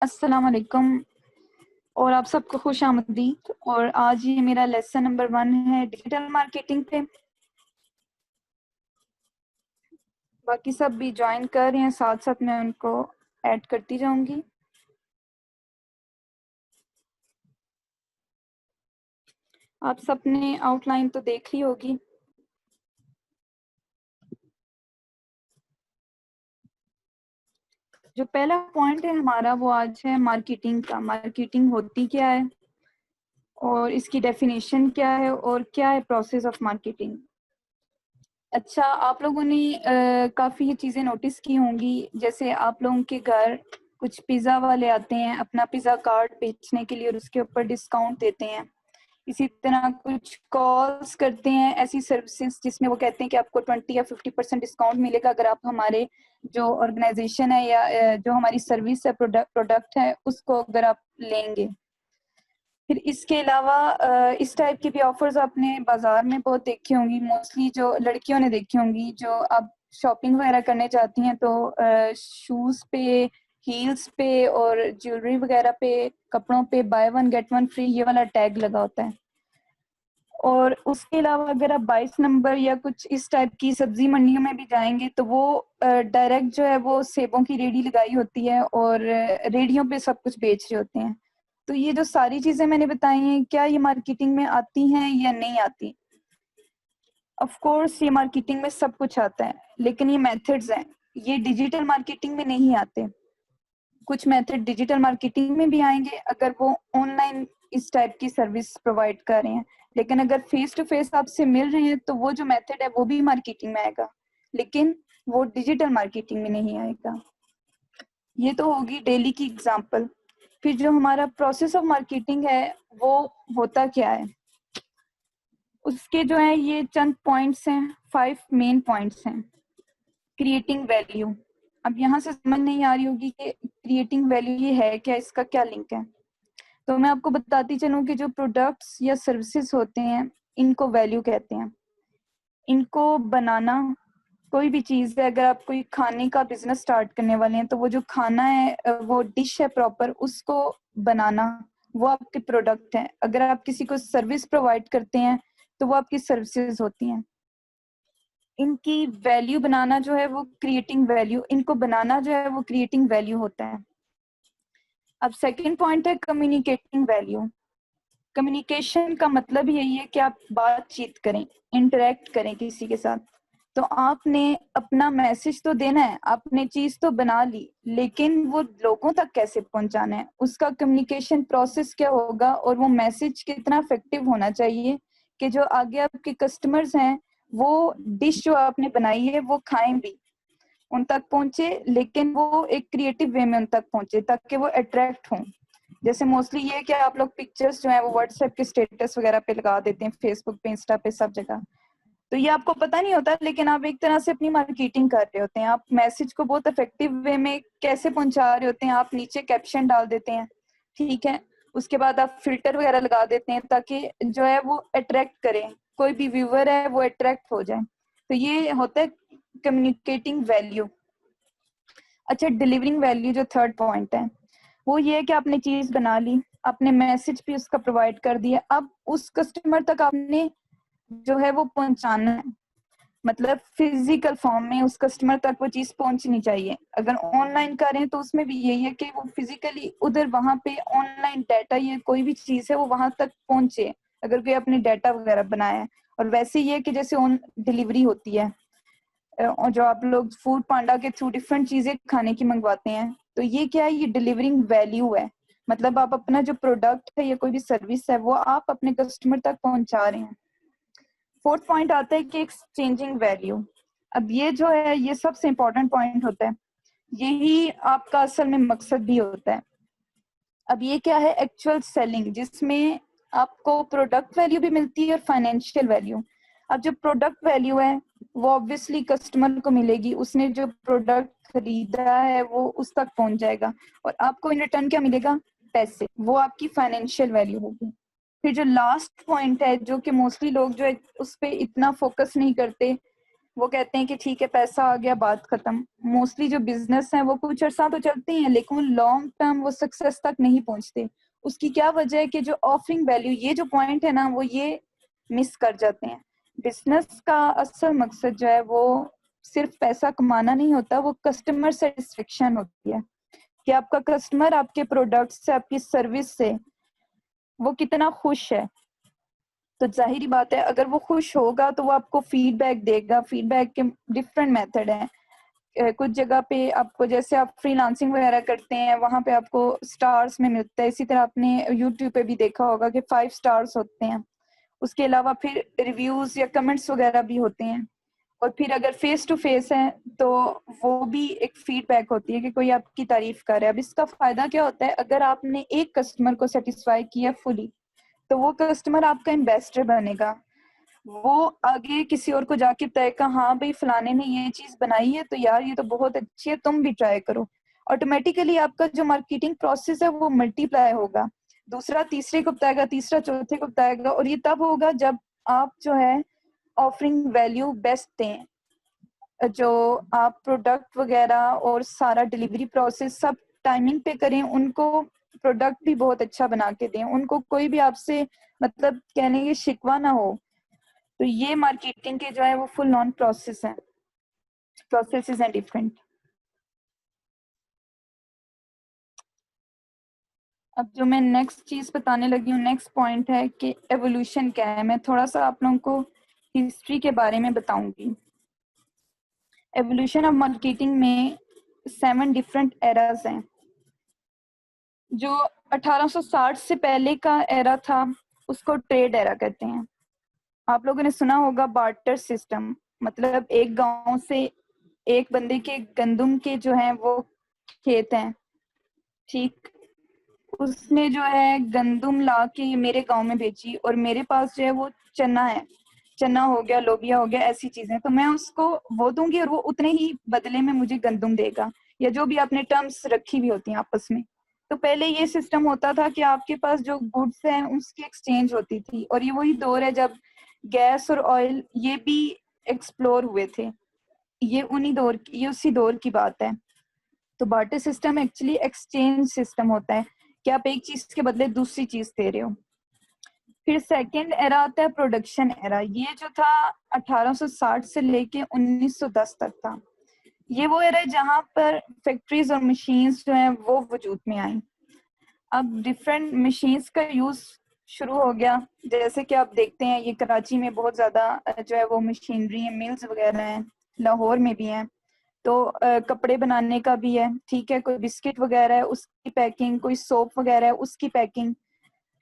अस्सलाम वालेकुम और आप सबको खुश आमदीद। और आज ये मेरा लेसन नंबर 1 है डिजिटल मार्केटिंग पे। बाकी सब भी ज्वाइन कर रहे हैं, साथ साथ मैं उनको ऐड करती जाऊंगी। आप सबने आउटलाइन तो देख ली होगी। जो पहला पॉइंट है हमारा वो आज है मार्केटिंग का। मार्केटिंग होती क्या है और इसकी डेफिनेशन क्या है और क्या है प्रोसेस ऑफ मार्केटिंग। अच्छा, आप लोगों ने काफ़ी ये चीज़ें नोटिस की होंगी। जैसे आप लोगों के घर कुछ पिज़्ज़ा वाले आते हैं अपना पिज़्ज़ा कार्ड बेचने के लिए और उसके ऊपर डिस्काउंट देते हैं। इसी तरह कुछ कॉल्स करते हैं ऐसी सर्विसेज जिसमें वो कहते हैं कि आपको 20 या 50% डिस्काउंट मिलेगा अगर आप हमारे जो ऑर्गेनाइजेशन है या जो हमारी सर्विस है, प्रोडक्ट है, उसको अगर आप लेंगे। फिर इसके अलावा इस टाइप की भी ऑफर्स आपने बाजार में बहुत देखी होंगी। मोस्टली जो लड़कियों ने देखी होंगी, जो अब शॉपिंग वगैरह करने जाती हैं तो शूज़ पे, हील्स पे और ज्वेलरी वगैरह पे, कपड़ों पे by one get one free ये वाला टैग लगा होता है। और उसके अलावा अगर आप 22 नंबर या कुछ इस टाइप की सब्जी मंडियों में भी जाएंगे तो वो डायरेक्ट जो है वो सेबों की रेडी लगाई होती है और रेडियो पे सब कुछ बेच रहे होते हैं। तो ये जो सारी चीजें मैंने बताई हैं, क्या ये मार्केटिंग में आती हैं या नहीं आती? ऑफ कोर्स ये मार्केटिंग में सब कुछ आता है, लेकिन ये मेथड्स हैं, ये डिजिटल मार्केटिंग में नहीं आते। कुछ मेथड डिजिटल मार्केटिंग में भी आएंगे अगर वो ऑनलाइन इस टाइप की सर्विस प्रोवाइड कर रहे हैं, लेकिन अगर फेस टू फेस आपसे मिल रहे हैं तो वो जो मेथड है वो भी मार्केटिंग में आएगा, लेकिन वो डिजिटल मार्केटिंग में नहीं आएगा। ये तो होगी डेली की एग्जांपल। फिर जो हमारा प्रोसेस ऑफ मार्केटिंग है वो होता क्या है, उसके जो है ये चंद पॉइंट्स हैं, 5 मेन पॉइंट्स हैं। Creating value. अब यहाँ से समझ नहीं आ रही होगी कि क्रिएटिंग वैल्यू ये है क्या, इसका क्या लिंक है। तो मैं आपको बताती चलूं कि जो प्रोडक्ट्स या सर्विसेज होते हैं इनको वैल्यू कहते हैं। इनको बनाना, कोई भी चीज है, अगर आप कोई खाने का बिजनेस स्टार्ट करने वाले हैं तो वो जो खाना है, वो डिश है प्रॉपर, उसको बनाना वो आपके प्रोडक्ट है। अगर आप किसी को सर्विस प्रोवाइड करते हैं तो वो आपकी सर्विसेज होती हैं। इनकी वैल्यू बनाना जो है वो क्रिएटिंग वैल्यू, इनको बनाना जो है वो क्रिएटिंग वैल्यू होता है। अब सेकंड पॉइंट है कम्युनिकेटिंग वैल्यू। कम्युनिकेशन का मतलब यही है कि आप बातचीत करें, इंटरेक्ट करें किसी के साथ। तो आपने अपना मैसेज तो देना है, आपने चीज तो बना ली, लेकिन वो लोगों तक कैसे पहुंचाना है, उसका कम्युनिकेशन प्रोसेस क्या होगा और वो मैसेज कितना इफेक्टिव होना चाहिए कि जो आगे आपके कस्टमर्स हैं वो डिश जो आपने बनाई है वो खाएं भी, उन तक पहुंचे, लेकिन वो एक क्रिएटिव वे में उन तक पहुंचे ताकि वो अट्रैक्ट हों। जैसे मोस्टली ये कि आप लोग पिक्चर्स जो है वो व्हाट्सएप के स्टेटस वगैरह पे लगा देते हैं, फेसबुक पे, इंस्टा पे, सब जगह। तो ये आपको पता नहीं होता, लेकिन आप एक तरह से अपनी मार्केटिंग कर रहे होते हैं। आप मैसेज को बहुत इफेक्टिव वे में कैसे पहुंचा रहे होते हैं, आप नीचे कैप्शन डाल देते हैं, ठीक है, उसके बाद आप फिल्टर वगैरह लगा देते हैं ताकि जो है वो अट्रैक्ट करें, कोई भी व्यूअर है वो अट्रैक्ट हो जाए। तो ये होता है कम्युनिकेटिंग वैल्यू। अच्छा, डिलीवरिंग वैल्यू जो थर्ड पॉइंट है वो ये है कि आपने चीज बना ली, आपने मैसेज भी उसका प्रोवाइड कर दिया, अब उस कस्टमर तक आपने जो है वो पहुंचाना है, मतलब फिजिकल फॉर्म में उस कस्टमर तक वो चीज पहुंचनी चाहिए। अगर ऑनलाइन करें तो उसमें भी यही है कि वो फिजिकली उधर वहां पे ऑनलाइन डाटा या कोई भी चीज है वो वहां तक पहुंचे, अगर कोई अपने डाटा वगैरह बनाया है। और वैसे ये है कि जैसे ऑन डिलीवरी होती है और जो आप लोग फूड पांडा के थ्रू डिफरेंट चीजें खाने की मंगवाते हैं, तो ये क्या है, ये डिलीवरिंग वैल्यू है। मतलब आप अपना जो प्रोडक्ट है या कोई भी सर्विस है वो आप अपने कस्टमर तक पहुंचा रहे हैं। फोर्थ पॉइंट आता है कि एक्सचेंजिंग वैल्यू। अब ये जो है ये सबसे इंपॉर्टेंट पॉइंट होता है, यही आपका असल में मकसद भी होता है। अब ये क्या है, एक्चुअल सेलिंग, जिसमें आपको प्रोडक्ट वैल्यू भी मिलती है और फाइनेंशियल वैल्यू। अब जो प्रोडक्ट वैल्यू है वो ऑब्वियसली कस्टमर को मिलेगी, उसने जो प्रोडक्ट खरीदा है वो उस तक पहुंच जाएगा और आपको इन रिटर्न क्या मिलेगा, पैसे, वो आपकी फाइनेंशियल वैल्यू होगी। फिर जो लास्ट पॉइंट है जो कि मोस्टली लोग जो है उस पर इतना फोकस नहीं करते, वो कहते हैं कि ठीक है पैसा आ गया बात खत्म। मोस्टली जो बिजनेस है वो कुछ अर्सा तो चलते हैं लेकिन वो लॉन्ग टर्म वो सक्सेस तक नहीं पहुंचते। उसकी क्या वजह है कि जो ऑफरिंग वैल्यू ये जो पॉइंट है ना वो ये मिस कर जाते हैं। बिजनेस का असल मकसद जो है वो सिर्फ पैसा कमाना नहीं होता, वो कस्टमर सेटिस्फेक्शन होती है कि आपका कस्टमर आपके प्रोडक्ट से आपकी सर्विस से वो कितना खुश है। तो जाहिर बात है अगर वो खुश होगा तो वो आपको फीडबैक देगा। फीडबैक के डिफरेंट मेथड हैं। कुछ जगह पे आपको, जैसे आप फ्रीलांसिंग वगैरह करते हैं वहां पे आपको स्टार्स में मिलता है, इसी तरह आपने यूट्यूब पे भी देखा होगा कि 5 स्टार्स होते हैं। उसके अलावा फिर रिव्यूज या कमेंट्स वगैरह भी होते हैं। और फिर अगर फेस टू फेस है तो वो भी एक फीडबैक होती है कि कोई आपकी तारीफ कर रहा है। अब इसका फायदा क्या होता है, अगर आपने एक कस्टमर को सेटिस्फाई किया फुली तो वो कस्टमर आपका इन्वेस्टर बनेगा। वो आगे किसी और को जाके बताएगा हाँ भाई फलाने ने ये चीज बनाई है तो यार ये तो बहुत अच्छी है, तुम भी ट्राई करो। ऑटोमेटिकली आपका जो मार्केटिंग प्रोसेस है वो मल्टीप्लाई होगा। दूसरा तीसरे को बताएगा, तीसरा चौथे को बताएगा, और ये तब होगा जब आप जो है ऑफरिंग वैल्यू बेस्ट दें। जो आप प्रोडक्ट वगैरह और सारा डिलीवरी प्रोसेस सब टाइमिंग पे करें, उनको प्रोडक्ट भी बहुत अच्छा बना के दें, उनको कोई भी आपसे मतलब कहने की शिकवा ना हो। तो ये मार्केटिंग के जो है वो फुल नॉन प्रोसेस है, प्रोसेसेस हैं डिफरेंट। अब जो मैं नेक्स्ट चीज बताने लगी हूँ, नेक्स्ट पॉइंट है कि एवोल्यूशन क्या है। मैं थोड़ा सा आप लोगों को हिस्ट्री के बारे में बताऊंगी। एवोल्यूशन ऑफ मार्केटिंग में 7 डिफरेंट एराज हैं। जो 1860 से पहले का एरा था उसको ट्रेड एरा कहते हैं। आप लोगों ने सुना होगा बार्टर सिस्टम, मतलब एक गांव से एक बंदे के गंदुम के जो हैं वो खेत हैं, ठीक, उसने जो है गंदुम ला के मेरे गांव में बेची और मेरे पास जो है वो चना है, चना हो गया, लोबिया हो गया, ऐसी चीजें, तो मैं उसको वो दूंगी और वो उतने ही बदले में मुझे गंदुम देगा, या जो भी आपने टर्म्स रखी हुई होती हैं आपस में। तो पहले ये सिस्टम होता था कि आपके पास जो गुड्स हैं उसकी एक्सचेंज होती थी, और ये वही दौर है जब गैस और ऑयल ये भी एक्सप्लोर हुए थे। ये उसी दौर की बात है। तो barter system actually exchange system होता है कि आप एक चीज के बदले दूसरी चीज दे रहे हो। फिर सेकंड एरा आता है प्रोडक्शन एरा। ये जो था 1860 से लेके 1910 तक था। ये वो एरा है जहां पर फैक्ट्रीज और मशीन्स जो हैं वो वजूद में आई। अब डिफरेंट मशीन्स का यूज शुरू हो गया। जैसे कि आप देखते हैं ये कराची में बहुत ज्यादा जो है वो मशीनरी है, मिल्स वगैरह हैं, लाहौर में भी हैं। तो कपड़े बनाने का भी है, ठीक है, कोई बिस्किट वगैरह है उसकी पैकिंग, कोई सोप वगैरह है उसकी पैकिंग।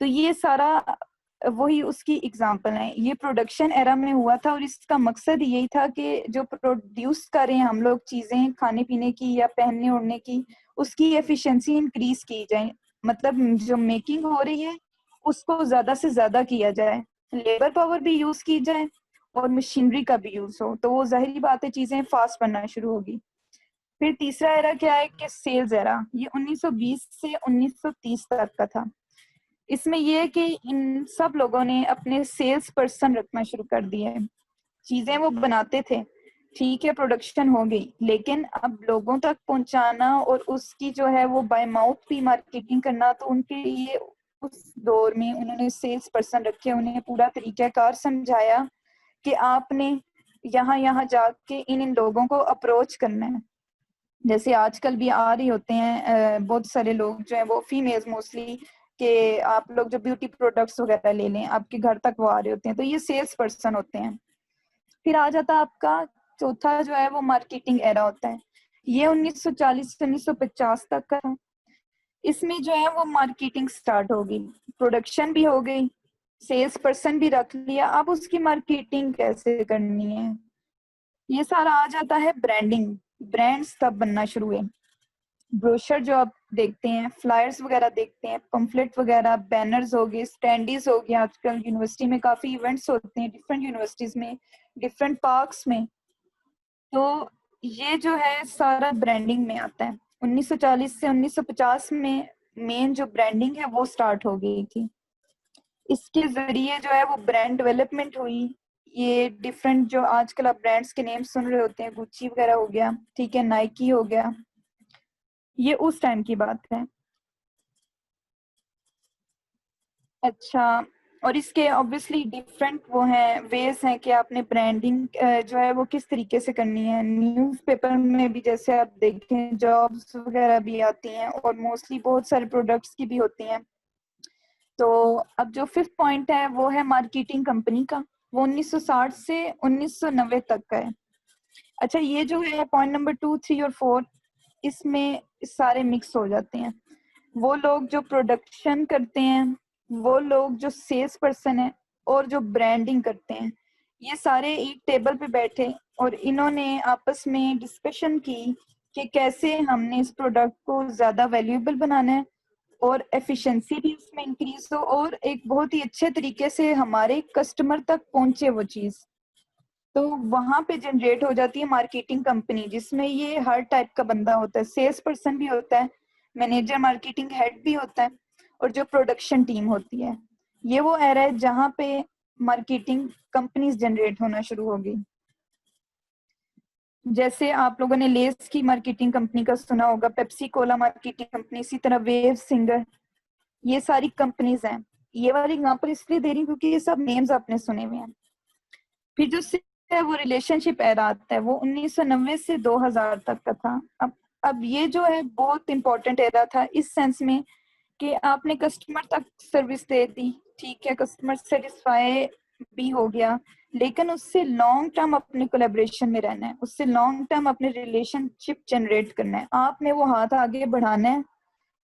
तो ये सारा वही उसकी एग्जांपल है। ये प्रोडक्शन एरा में हुआ था और इसका मकसद यही था कि जो प्रोड्यूस करें हम लोग चीजें खाने पीने की या पहनने ओढ़ने की, उसकी एफिशिएंसी इंक्रीज की जाए। मतलब जो मेकिंग हो रही है उसको ज्यादा से ज्यादा किया जाए, लेबर पावर भी यूज की जाए और मशीनरी का भी यूज हो, तो वो जाहिर बात है चीजें फास्ट बनना शुरू होगी। फिर तीसरा एरा क्या है कि सेल्स एरा। ये 1920 से 1930 तक का था। इसमें यह है कि इन सब लोगों ने अपने सेल्स पर्सन रखना शुरू कर दिए। चीजें वो बनाते थे, ठीक है, प्रोडक्शन हो गई, लेकिन अब लोगों तक पहुंचाना और उसकी जो है वो बाय माउथ भी मार्केटिंग करना, तो उनके लिए उस दौर में उन्होंने सेल्स पर्सन रखे, उन्हें पूरा तरीकाकार समझाया कि आपने यहाँ यहाँ जाके इन इन लोगों को अप्रोच करना है। जैसे आजकल भी आ रही होते हैं बहुत सारे लोग जो है वो फीमेल्स मोस्टली, कि आप लोग जो ब्यूटी प्रोडक्ट्स वगैरह ले लें, आपके घर तक वो आ रहे होते हैं, तो ये सेल्स पर्सन होते हैं। फिर आ जाता है आपका चौथा जो है वो मार्केटिंग एरा होता है। ये 1940 से 1950 तक का था। इसमें जो है वो मार्केटिंग स्टार्ट होगी, प्रोडक्शन भी हो गई, सेल्स पर्सन भी रख लिया, अब उसकी मार्केटिंग कैसे करनी है, ये सारा आ जाता है ब्रांडिंग। ब्रांड्स तब बनना शुरू हुए। ब्रोशर जो आप देखते हैं, फ्लायर्स वगैरह देखते हैं, पम्फलेट वगैरह, बैनर्स हो गए, स्टैंडीज हो गए। आजकल यूनिवर्सिटी में काफी इवेंट्स होते हैं, डिफरेंट यूनिवर्सिटीज में, डिफरेंट पार्क्स में। तो ये जो है सारा ब्रांडिंग में आता है। 1940 से 1950 में मेन जो ब्रांडिंग है वो स्टार्ट हो गई थी। इसके जरिए जो है वो ब्रांड डेवलपमेंट हुई, ये डिफरेंट जो आजकल आप ब्रांड्स के नेम सुन रहे होते हैं, गुच्ची वगैरह हो गया, ठीक है, नाइकी हो गया, ये उस टाइम की बात है। अच्छा, और इसके ऑब्वियसली डिफरेंट वो हैं, वेज हैं कि आपने ब्रांडिंग जो है वो किस तरीके से करनी है। न्यूज़पेपर में भी जैसे आप देखें जॉब्स वगैरह भी आती हैं और मोस्टली बहुत सारे प्रोडक्ट्स की भी होती हैं। तो अब जो फिफ्थ पॉइंट है वो है मार्केटिंग कंपनी का, वो 1960 से 1990 तक का है। अच्छा, ये जो है पॉइंट नंबर 2, 3 और 4, इसमें सारे मिक्स हो जाते हैं। वो लोग जो प्रोडक्शन करते हैं, वो लोग जो सेल्स पर्सन है, और जो ब्रांडिंग करते हैं, ये सारे एक टेबल पे बैठे और इन्होंने आपस में डिस्कशन की कि कैसे हमने इस प्रोडक्ट को ज़्यादा वैल्यूएबल बनाना है और एफिशिएंसी भी उसमें इंक्रीज हो और एक बहुत ही अच्छे तरीके से हमारे कस्टमर तक पहुंचे वो चीज़। तो वहां पे जनरेट हो जाती है मार्केटिंग कंपनी, जिसमें ये हर टाइप का बंदा होता है, सेल्स पर्सन भी होता है, मैनेजर मार्केटिंग हेड भी होता है, और जो प्रोडक्शन टीम होती है। ये वो एरा है जहाँ पे मार्केटिंग कंपनीज जनरेट होना शुरू होगी। जैसे आप लोगों ने लेस की मार्केटिंग कंपनी का सुना होगा, पेप्सी कोला मार्केटिंग कंपनी, इसी तरह वेव सिंगर, ये सारी कंपनीज हैं। ये वाली एग्जाम्पल इसलिए दे रही हूँ क्योंकि ये सब नेम्स आपने सुने हुए हैं। फिर जो है वो रिलेशनशिप एरा आता है, वो 1990 से 2000 तक का था। अब ये जो है बहुत इंपॉर्टेंट एरा था इस सेंस में कि आपने कस्टमर तक सर्विस दे दी, ठीक है, कस्टमर सेटिस्फाई भी हो गया, लेकिन उससे लॉन्ग टर्म अपने कोलेब्रेशन में रहना है, उससे लॉन्ग टर्म अपने रिलेशनशिप जनरेट करना है, आपने वो हाथ आगे बढ़ाना है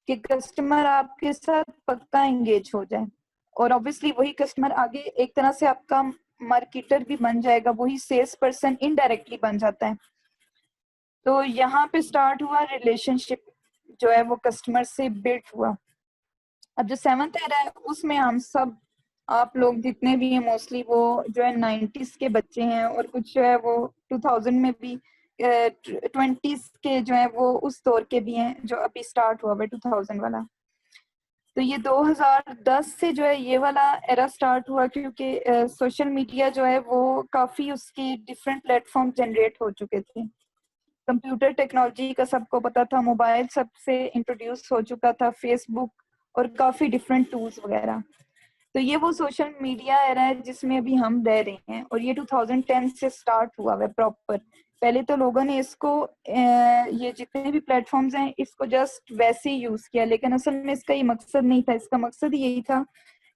कि कस्टमर आपके साथ पक्का एंगेज हो जाए। और ऑब्वियसली वही कस्टमर आगे एक तरह से आपका मार्केटर भी बन जाएगा, वही सेल्स पर्सन इनडायरेक्टली बन जाता है। तो यहाँ पे स्टार्ट हुआ रिलेशनशिप जो है वो कस्टमर से बिल्ड हुआ। अब जो सेवंथ एरा है उसमें हम सब, आप लोग जितने भी हैं मोस्टली वो जो है 90s के बच्चे हैं, और कुछ जो है वो 2000 में भी 20s के जो है वो उस दौर के भी हैं जो अभी स्टार्ट हुआ है 2000 वाला। तो ये 2010 से जो है ये वाला एरा स्टार्ट हुआ, क्योंकि सोशल मीडिया जो है वो काफी उसके डिफरेंट प्लेटफॉर्म जनरेट हो चुके थे। कंप्यूटर टेक्नोलॉजी का सबको पता था, मोबाइल सबसे इंट्रोड्यूस हो चुका था, फेसबुक और काफी डिफरेंट टूल्स वगैरह। तो ये वो सोशल मीडिया एरा है जिसमें अभी हम रह रहे हैं, और ये 2010 से स्टार्ट हुआ है प्रॉपर। पहले तो लोगों ने इसको ये जितने भी प्लेटफॉर्म्स हैं इसको जस्ट वैसे ही यूज किया, लेकिन असल में इसका ये मकसद नहीं था। इसका मकसद यही था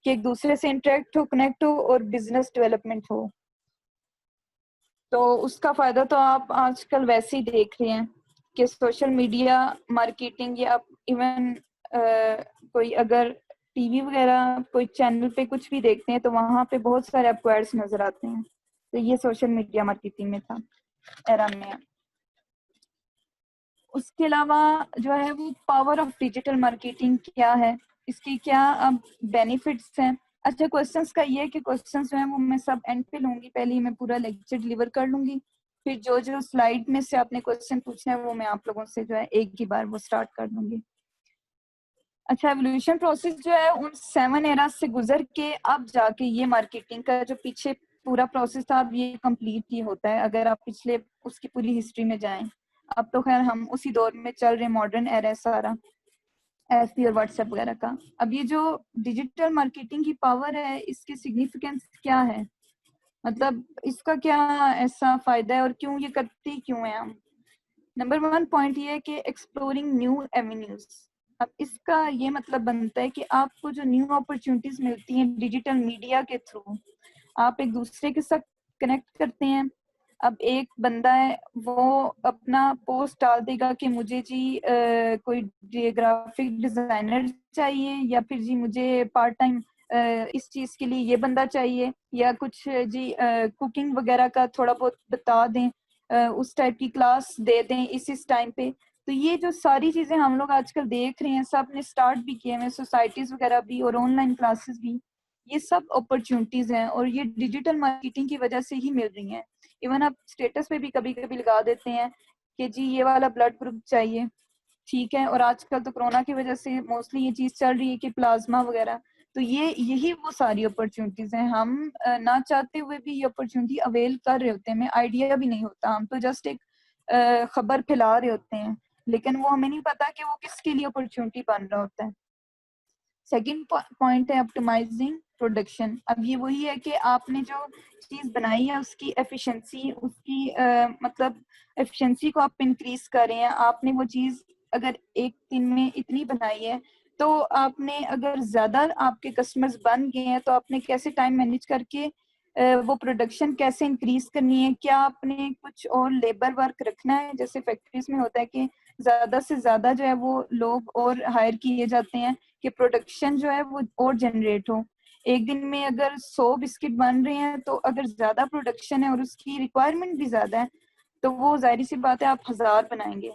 कि एक दूसरे से इंटरेक्ट हो, कनेक्ट हो और बिजनेस डेवलपमेंट हो। तो उसका फायदा तो आप आजकल वैसे ही देख रहे हैं कि सोशल मीडिया मार्केटिंग, या आप इवन कोई अगर टीवी वगैरह कोई चैनल पे कुछ भी देखते हैं तो वहां पे बहुत सारे आपको एड्स नजर आते हैं। तो ये सोशल मीडिया मार्केटिंग में था, एरा में। उसके अलावा जो है वो पावर ऑफ डिजिटल मार्केटिंग क्या है, इसकी क्या अब बेनिफिट्स हैं। अच्छा, क्वेश्चंस का ये है कि क्वेश्चंस जो है वो मैं सब एंड पे लूंगी, पहले ही मैं पूरा लेक्चर डिलीवर कर लूंगी, फिर जो जो स्लाइड में से आपने क्वेश्चन पूछना है वो मैं आप लोगों से जो है एक ही बार वो स्टार्ट कर दूंगी। अच्छा, एवोल्यूशन प्रोसेस जो है उन 7 एरास से गुजर के अब जाके ये मार्केटिंग का जो पीछे पूरा प्रोसेस था अब ये कंप्लीट ही होता है, अगर आप पिछले उसकी पूरी हिस्ट्री में जाएं। अब तो खैर हम उसी दौर में चल रहे, मॉडर्न एरा सारा, एफबी और व्हाट्सएप वगैरह का। अब ये जो डिजिटल मार्केटिंग की पावर है इसकी सिग्निफिकेंस क्या है, मतलब इसका क्या ऐसा फायदा है और क्यों ये करते क्यों है हम। नंबर 1 पॉइंट ये है कि एक्सप्लोरिंग न्यू एवेन्यूज। अब इसका ये मतलब बनता है कि आपको जो न्यू अपॉर्चुनिटीज मिलती हैं डिजिटल मीडिया के थ्रू, आप एक दूसरे के साथ कनेक्ट करते हैं। अब एक बंदा है वो अपना पोस्ट डाल देगा कि मुझे जी कोई ग्राफिक डिजाइनर चाहिए, या फिर जी मुझे पार्ट टाइम इस चीज के लिए ये बंदा चाहिए, या कुछ जी कुकिंग वगैरह का थोड़ा बहुत बता दें, उस टाइप की क्लास दे दें इस टाइम पे। तो ये जो सारी चीजें हम लोग आजकल देख रहे हैं, सब ने स्टार्ट भी किए हैं, सोसाइटीज वगैरह भी और ऑनलाइन क्लासेस भी, ये सब अपॉर्चुनिटीज हैं और ये डिजिटल मार्केटिंग की वजह से ही मिल रही हैं। इवन आप स्टेटस पे भी कभी कभी लगा देते हैं कि जी ये वाला ब्लड ग्रुप चाहिए, ठीक है, और आजकल तो कोरोना की वजह से मोस्टली ये चीज चल रही है कि प्लाज्मा वगैरह, तो ये यही वो सारी अपॉर्चुनिटीज हैं, हम ना चाहते हुए भी ये अपॉर्चुनिटी अवेल कर रहे होते हैं, हमें आइडिया भी नहीं होता, हम तो जस्ट एक खबर फैला रहे होते हैं, लेकिन वो हमें नहीं पता कि वो किसके लिए अपॉर्चुनिटी बन रहा होता है। सेकंड पॉइंट है ऑप्टिमाइजिंग प्रोडक्शन। अब ये वही है कि आपने जो चीज बनाई है उसकी एफिशिएंसी, उसकी मतलब एफिशिएंसी को आप इंक्रीज कर रहे हैं। आपने वो चीज अगर एक दिन में इतनी बनाई है, तो आपने अगर ज्यादा आपके कस्टमर्स बन गए हैं, तो आपने कैसे टाइम मैनेज करके वो प्रोडक्शन कैसे इंक्रीज करनी है। क्या आपने कुछ और लेबर वर्क रखना है, जैसे फैक्ट्रीज में होता है कि ज्यादा से ज्यादा जो है वो लोग और हायर किए जाते हैं कि प्रोडक्शन जो है वो और जनरेट हो। एक दिन में अगर 100 बिस्किट बन रहे हैं, तो अगर ज्यादा प्रोडक्शन है और उसकी रिक्वायरमेंट भी ज्यादा है, तो वो जाहिर सी बात है आप 1000 बनाएंगे।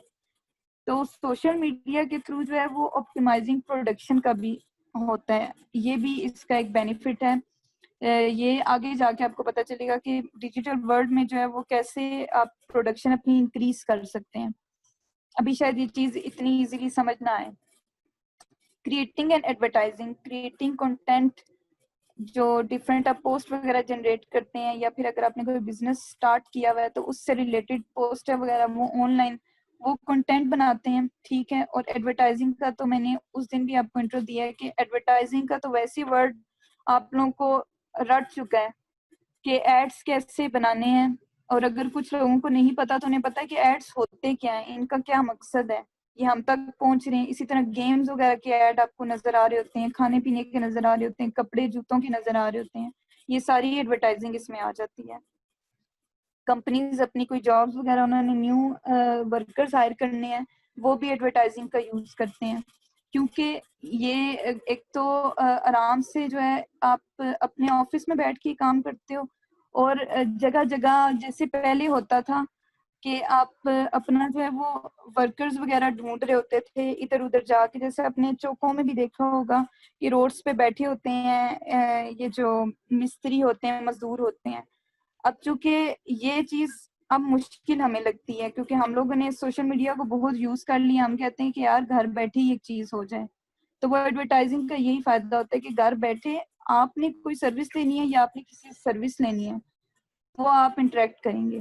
तो सोशल मीडिया के थ्रू जो है वो ऑप्टिमाइजिंग प्रोडक्शन का भी होता है, ये भी इसका एक बेनिफिट है। ये आगे जाके आपको पता चलेगा कि डिजिटल वर्ल्ड में जो है वो कैसे आप प्रोडक्शन अपनी इंक्रीज कर सकते हैं। अभी शायद ये चीज इतनी इजीली समझ ना आए। Creating and advertising, creating content जो डिफरेंट आप पोस्ट वगैरह जनरेट करते हैं, या फिर अगर आपने कोई बिजनेस स्टार्ट किया हुआ है तो उससे रिलेटेड पोस्ट है वगैरह वो ऑनलाइन वो कंटेंट बनाते हैं, ठीक है। और एडवर्टाइजिंग का तो मैंने उस दिन भी आपको इंट्रो दिया है कि एडवर्टाइजिंग का तो वैसे वर्ड आप लोगों को रट चुका है कि एड्स कैसे बनाने हैं। और अगर कुछ लोगों को नहीं पता तो उन्हें पता है कि एड्स होते क्या हैं, इनका क्या मकसद है, ये हम तक पहुंच रहे हैं। इसी तरह गेम्स वगैरह के ऐड आपको नजर आ रहे होते हैं, खाने पीने के नजर आ रहे होते हैं, कपड़े जूतों के नजर आ रहे होते हैं, ये सारी एडवर्टाइजिंग इसमें आ जाती है। कंपनीज अपनी कोई जॉब्स वगैरह उन्होंने न्यू वर्कर्स हायर करने हैं, वो भी एडवर्टाइजिंग का यूज करते हैं, क्योंकि ये एक तो आराम से जो है आप अपने ऑफिस में बैठ के काम करते हो, और जगह जगह जैसे पहले होता था कि आप अपना जो है वो वर्कर्स वगैरह ढूंढ रहे होते थे इधर उधर जाके, जैसे अपने चौकों में भी देखा होगा कि रोड्स पे बैठे होते हैं ये जो मिस्त्री होते हैं, मजदूर होते हैं। अब चूंकि ये चीज अब मुश्किल हमें लगती है, क्योंकि हम लोगों ने सोशल मीडिया को बहुत यूज कर लिया, हम कहते हैं कि यार घर बैठे ही एक चीज हो जाए। तो वो एडवर्टाइजिंग का यही फायदा होता है कि घर बैठे आपने कोई सर्विस लेनी है या आपने किसी सर्विस लेनी है, वो आप इंटरेक्ट करेंगे।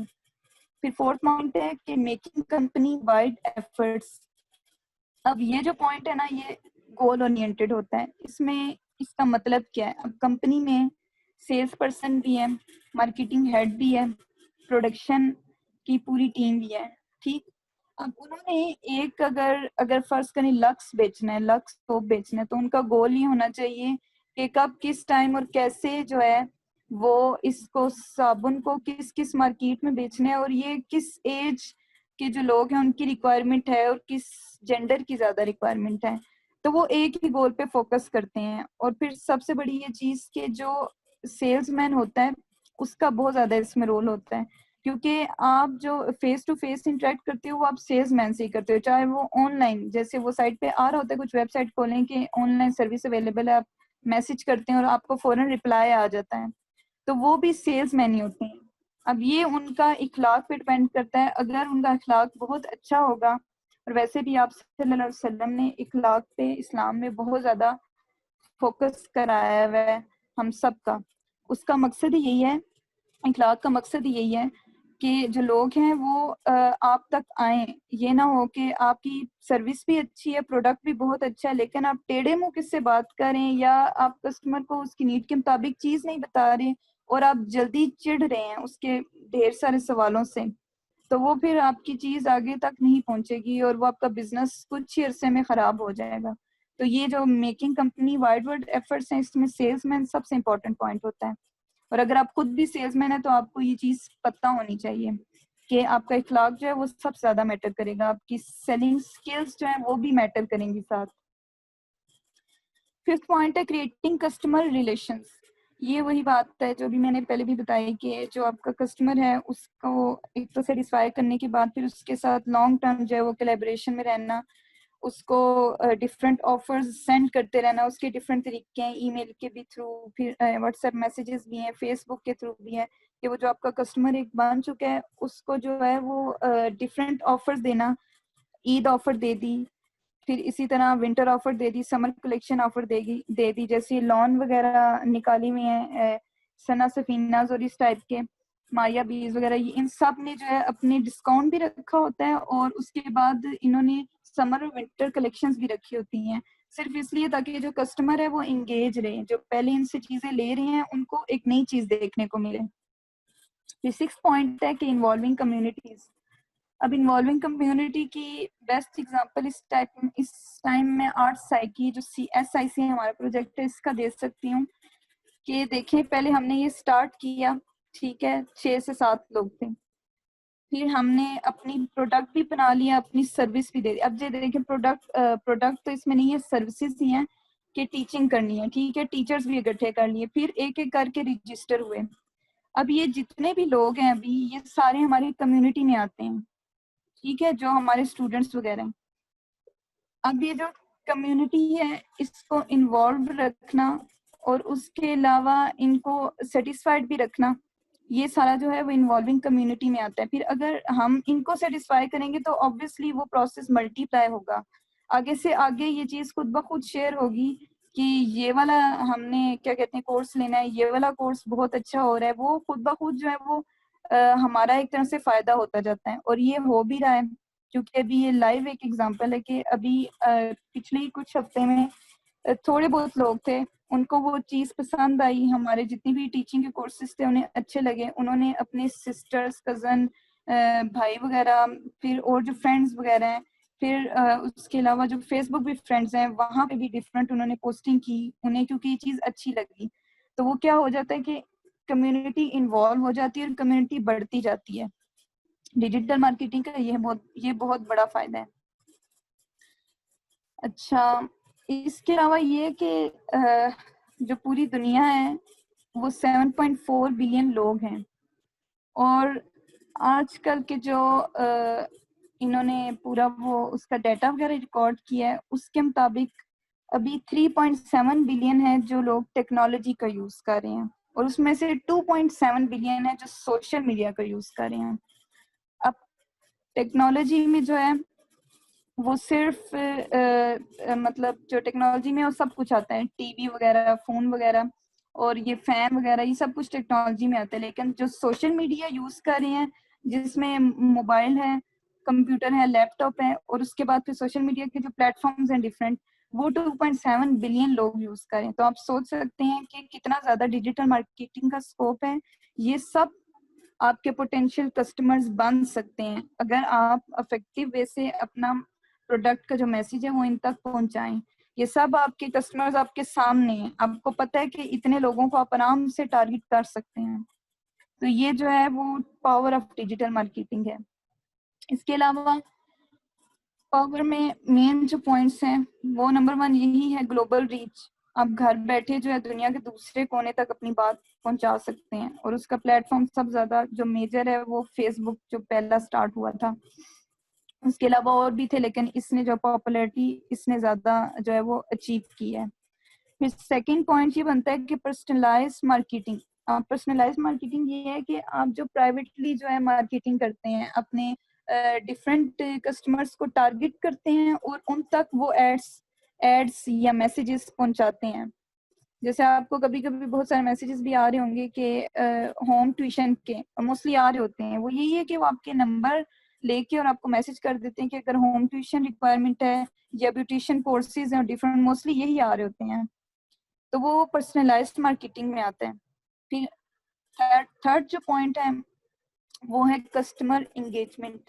फिर फोर्थ पॉइंट है कि मेकिंग कंपनी वाइड एफर्ट्स। अब ये जो पॉइंट है ना, ये गोल ओरिएंटेड होता है। इसमें इसका मतलब क्या है, अब कंपनी में सेल्स पर्सन भी है, मार्केटिंग हेड भी है, प्रोडक्शन की पूरी टीम भी है, ठीक। अब उन्होंने एक अगर अगर फर्ज करें लक्स बेचना है, लक्स सोप बेचना है, तो उनका गोल ये होना चाहिए कि कब किस टाइम और कैसे जो है वो इसको साबुन को किस किस मार्केट में बेचना है, और ये किस एज के जो लोग हैं उनकी रिक्वायरमेंट है और किस जेंडर की ज्यादा रिक्वायरमेंट है। तो वो एक ही गोल पे फोकस करते हैं। और फिर सबसे बड़ी ये चीज के जो सेल्समैन होता है उसका बहुत ज्यादा इसमें रोल होता है, क्योंकि आप जो फेस टू फेस इंटरेक्ट करते हो वो आप सेल्समैन से ही करते हो, चाहे वो ऑनलाइन, जैसे वो साइट पे आ रहा होता है कुछ वेबसाइट खोलें कि ऑनलाइन सर्विस अवेलेबल है, आप मैसेज करते हैं और आपको फौरन रिप्लाई आ जाता है, तो वो भी सेल्समैन ही होते हैं। अब ये उनका इखलाक पे डिपेंड करता है, अगर उनका इखलाक बहुत अच्छा होगा, और वैसे भी आप सल्लल्लाहु अलैहि वसल्लम ने इखलाक पे इस्लाम में बहुत ज्यादा फोकस कराया हुआ है हम सब का। उसका मकसद ही यही है, इखलाक का मकसद ही यही है कि जो लोग हैं वो आप तक आए। ये ना हो कि आपकी सर्विस भी अच्छी है, प्रोडक्ट भी बहुत अच्छा है, लेकिन आप टेढ़े मुंह किससे बात करें, या आप कस्टमर को उसकी नीड के मुताबिक चीज नहीं बता रहे, और आप जल्दी चिढ़ रहे हैं उसके ढेर सारे सवालों से, तो वो फिर आपकी चीज आगे तक नहीं पहुंचेगी और वो आपका बिजनेस कुछ ही अरसे में खराब हो जाएगा। तो ये जो making company wide word efforts हैं, इसमें सेल्समैन सबसे इंपॉर्टेंट पॉइंट होता है। और अगर आप खुद भी सेल्समैन है तो आपको ये चीज पता होनी चाहिए कि आपका इखलाक जो है वो सबसे ज्यादा मैटर करेगा, आपकी सेलिंग स्किल्स जो है वो भी मैटर करेंगी साथ। फिफ्थ पॉइंट है क्रिएटिंग कस्टमर रिलेशंस। ये वही बात है जो भी मैंने पहले भी बताई कि जो आपका कस्टमर है उसको एक तो सेटिस्फाई करने के बाद फिर उसके साथ लॉन्ग टर्म जो है वो कोलैबोरेशन में रहना, उसको डिफरेंट ऑफर्स सेंड करते रहना, उसके डिफरेंट तरीके हैं, ईमेल के भी थ्रू, फिर व्हाट्सएप मैसेजेस भी हैं, फेसबुक के थ्रू भी हैं, कि वो जो आपका कस्टमर एक बन चुका है उसको जो है वो डिफरेंट ऑफर्स देना। ईद ऑफर दे दी, फिर इसी तरह विंटर ऑफर दे दी, समर कलेक्शन ऑफर दे दी, जैसे लॉन वगैरह निकाली हुई है, सना सफीनाज और इस टाइप के माया बीज वगैरह, ये इन सब ने जो है अपने डिस्काउंट भी रखा होता है, और उसके बाद इन्होंने समर और विंटर कलेक्शंस भी रखी होती हैं, सिर्फ इसलिए ताकि जो कस्टमर है वो इंगेज रहे, जो पहले इनसे चीजें ले रहे हैं उनको एक नई चीज देखने को मिले। फिर 6 पॉइंट है कि इन्वॉल्विंग कम्युनिटीज। अब इन्वॉल्विंग कम्युनिटी की बेस्ट एग्जांपल इस टाइम में आर्ट साइकी जो CSIC हमारा प्रोजेक्ट है इसका दे सकती हूँ कि देखें, पहले हमने ये स्टार्ट किया, ठीक है, 6 से 7 लोग थे, फिर हमने अपनी प्रोडक्ट भी बना लिया, अपनी सर्विस भी दे दी। अब ये देखें, प्रोडक्ट तो इसमें नहीं है, सर्विसेज ही हैं कि टीचिंग करनी है, ठीक है, टीचर्स भी इकट्ठे कर लिए, फिर एक एक करके रजिस्टर हुए। अब ये जितने भी लोग हैं अभी, ये सारे हमारी कम्युनिटी में आते हैं, ठीक है, जो हमारे स्टूडेंट्स वगैरह हैं। अब ये जो कम्युनिटी है इसको इन्वॉल्व रखना और उसके अलावा इनको सेटिस्फाइड भी रखना, ये सारा जो है वो इन्वॉल्विंग कम्युनिटी में आता है। फिर अगर हम इनको सेटिस्फाई करेंगे तो ऑब्वियसली वो प्रोसेस मल्टीप्लाई होगा, आगे से आगे ये चीज खुद ब खुद शेयर होगी कि ये वाला हमने क्या कहते हैं कोर्स लेना है, ये वाला कोर्स बहुत अच्छा हो रहा है, वो खुद ब खुद जो है वो हमारा एक तरह से फायदा होता जाता है, और ये हो भी रहा है। क्योंकि अभी ये लाइव एक एग्जांपल है कि अभी पिछले ही कुछ हफ्ते में थोड़े बहुत लोग थे, उनको वो चीज पसंद आई, हमारे जितनी भी टीचिंग के कोर्सेज थे उन्हें अच्छे लगे, उन्होंने अपने सिस्टर्स, कजन, भाई वगैरह, फिर और जो फ्रेंड्स वगैरह हैं, फिर उसके अलावा जो फेसबुक भी फ्रेंड्स हैं वहां पे भी डिफरेंट उन्होंने पोस्टिंग की, उन्हें क्योंकि ये चीज अच्छी लगी, तो वो क्या हो जाता है कि कम्युनिटी इन्वॉल्व हो जाती है और कम्युनिटी बढ़ती जाती है। डिजिटल मार्केटिंग का ये बहुत बड़ा फायदा है। अच्छा, इसके अलावा ये कि जो पूरी दुनिया है वो 7.4 बिलियन लोग हैं, और आजकल के जो इन्होंने पूरा वो उसका डाटा वगैरह रिकॉर्ड किया है, उसके मुताबिक अभी 3.7 बिलियन है जो लोग टेक्नोलॉजी का यूज कर रहे हैं, और उसमें से 2.7 बिलियन है जो सोशल मीडिया का यूज कर रहे हैं। अब टेक्नोलॉजी में जो है वो सिर्फ मतलब जो टेक्नोलॉजी में वो सब कुछ आता है, टीवी वगैरह, फोन वगैरह और ये फैन वगैरह, ये सब कुछ टेक्नोलॉजी में आता है, लेकिन जो सोशल मीडिया यूज कर रहे हैं जिसमें मोबाइल है, कंप्यूटर है, लैपटॉप है, और उसके बाद फिर सोशल मीडिया के जो प्लेटफॉर्म्स हैं डिफरेंट, वो 2.7 बिलियन लोग यूज करें, तो आप सोच सकते हैं कि कितना ज्यादा डिजिटल मार्केटिंग का स्कोप है। ये सब आपके पोटेंशियल कस्टमर्स बन सकते हैं अगर आप इफेक्टिव वे से अपना प्रोडक्ट का जो मैसेज है वो इन तक पहुंचाएं। ये सब आपके कस्टमर्स आपके सामने हैं, आपको पता है कि इतने लोगों को आप आराम से टारगेट कर सकते हैं, तो ये जो है वो पावर ऑफ डिजिटल मार्केटिंग है। इसके अलावा पावर में मेन जो पॉइंट्स हैं वो नंबर 1 यही है, ग्लोबल रीच। आप घर बैठे जो है दुनिया के दूसरे कोने तक अपनी बात पहुंचा सकते हैं, और उसका प्लेटफॉर्म सब ज्यादा जो मेजर है वो फेसबुक जो पहला स्टार्ट हुआ था, उसके अलावा और भी थे, लेकिन इसने जो पॉपुलैरिटी इसने ज्यादा जो है वो अचीव की है। फिर सेकंड पॉइंट ये बनता है कि पर्सनलाइज मार्केटिंग। पर्सनलाइज मार्केटिंग ये है कि आप जो प्राइवेटली जो है मार्केटिंग करते हैं, अपने डिफरेंट कस्टमर्स को टारगेट करते हैं और उन तक वो एड्स या मैसेजेस पहुंचाते हैं। जैसे आपको कभी कभी बहुत सारे मैसेजेस भी आ रहे होंगे कि होम ट्यूशन के मोस्टली आ रहे होते हैं, वो यही है कि वो आपके नंबर लेके और आपको मैसेज कर देते हैं कि अगर होम ट्यूशन रिक्वायरमेंट है या ब्यूटिशियन कोर्सेज हैं डिफरेंट, मोस्टली यही आ रहे होते हैं, तो वो पर्सनलाइज्ड मार्केटिंग में आता है। फिर थर्ड जो पॉइंट है वो है कस्टमर एंगेजमेंट,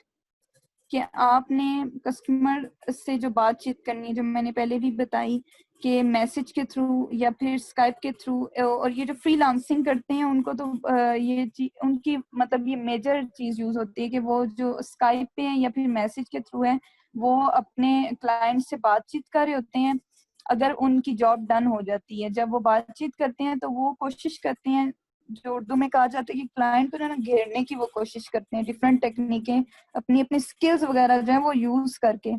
कि आपने कस्टमर से जो बातचीत करनी है, जो मैंने पहले भी बताई कि मैसेज के थ्रू या फिर स्काइप के थ्रू, और ये जो फ्रीलांसिंग करते हैं उनको तो ये उनकी मतलब ये मेजर चीज यूज होती है कि वो जो स्काइप पे है या फिर मैसेज के थ्रू है वो अपने क्लाइंट से बातचीत कर रहे होते हैं। अगर उनकी जॉब डन हो जाती है, जब वो बातचीत करते हैं तो वो कोशिश करते हैं, जो उर्दू में कहा जाता है कि क्लाइंट को ना घेरने की वो कोशिश करते हैं, डिफरेंट टेक्निकें अपनी अपनी स्किल्स वगैरह जो है वो यूज करके।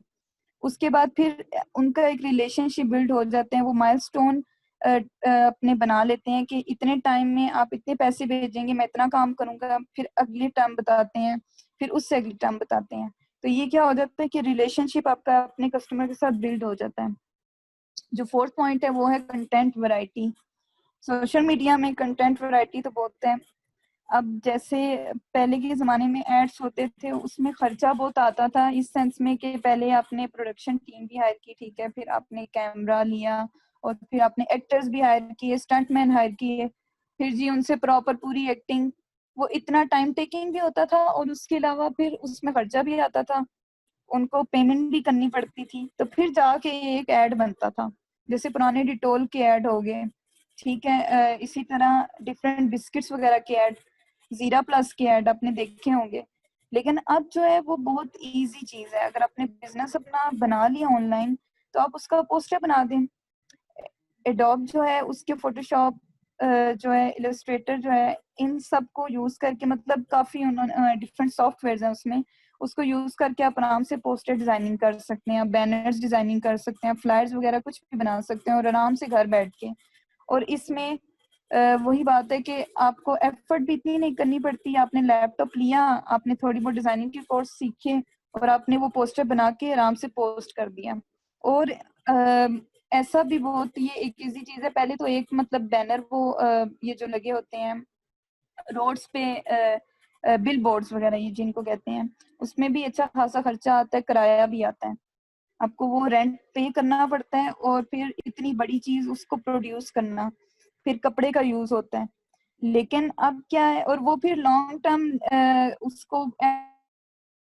उसके बाद फिर उनका एक रिलेशनशिप बिल्ड हो जाते हैं, वो माइलस्टोन अपने बना लेते हैं कि इतने टाइम में आप इतने पैसे भेजेंगे, मैं इतना काम करूंगा, फिर अगली टर्म बताते हैं, फिर उससे अगली टर्म बताते हैं। तो ये क्या हो जाता है कि रिलेशनशिप आपका अपने कस्टमर के साथ बिल्ड हो जाता है। जो फोर्थ पॉइंट है वो है कंटेंट वैरायटी। सोशल मीडिया में कंटेंट वैरायटी तो बहुत है। अब जैसे पहले के ज़माने में एड्स होते थे, उसमें खर्चा बहुत आता था, इस सेंस में कि पहले आपने प्रोडक्शन टीम भी हायर की, ठीक है, फिर आपने कैमरा लिया और फिर आपने एक्टर्स भी हायर किए, स्टंटमैन हायर किए, फिर जी उनसे प्रॉपर पूरी एक्टिंग, वो इतना टाइम टेकिंग भी होता था और उसके अलावा फिर उसमें खर्चा भी आता था, उनको पेमेंट भी करनी पड़ती थी, तो फिर जाके एक ऐड बनता था। जैसे पुराने डिटोल के ऐड हो गए, ठीक है, इसी तरह डिफरेंट बिस्किट्स वगैरह के ऐड, जीरा प्लस के ऐड आपने देखे होंगे। लेकिन अब जो है वो बहुत इजी चीज है, अगर आपने बिजनेस अपना बना लिया ऑनलाइन तो आप उसका पोस्टर बना दें। एडोब जो है उसके फोटोशॉप जो है, इलस्ट्रेटर जो है, इन सब को यूज करके, मतलब काफी उन्होंने डिफरेंट सॉफ्टवेयर हैं उसमें, उसको यूज करके आप आराम से पोस्टर डिजाइनिंग कर सकते हैं, बैनर्स डिजाइनिंग कर सकते हैं, फ्लायर्स वगैरह कुछ भी बना सकते हैं और आराम से घर बैठ के। और इसमें वही बात है कि आपको एफर्ट भी इतनी नहीं करनी पड़ती, आपने लैपटॉप लिया, आपने थोड़ी बहुत डिजाइनिंग के कोर्स सीखे और आपने वो पोस्टर बना के आराम से पोस्ट कर दिया। और ऐसा भी बहुत, ये एक इजी चीज है। पहले तो एक मतलब बैनर वो ये जो लगे होते हैं रोड्स पे, बिल बोर्ड्स वगैरह ये जिनको कहते हैं, उसमें भी अच्छा खासा खर्चा आता है, किराया भी आता है, आपको वो रेंट पे करना पड़ता है, और फिर इतनी बड़ी चीज उसको प्रोड्यूस करना, फिर कपड़े का यूज होता है। लेकिन अब क्या है, और वो फिर लॉन्ग टर्म उसको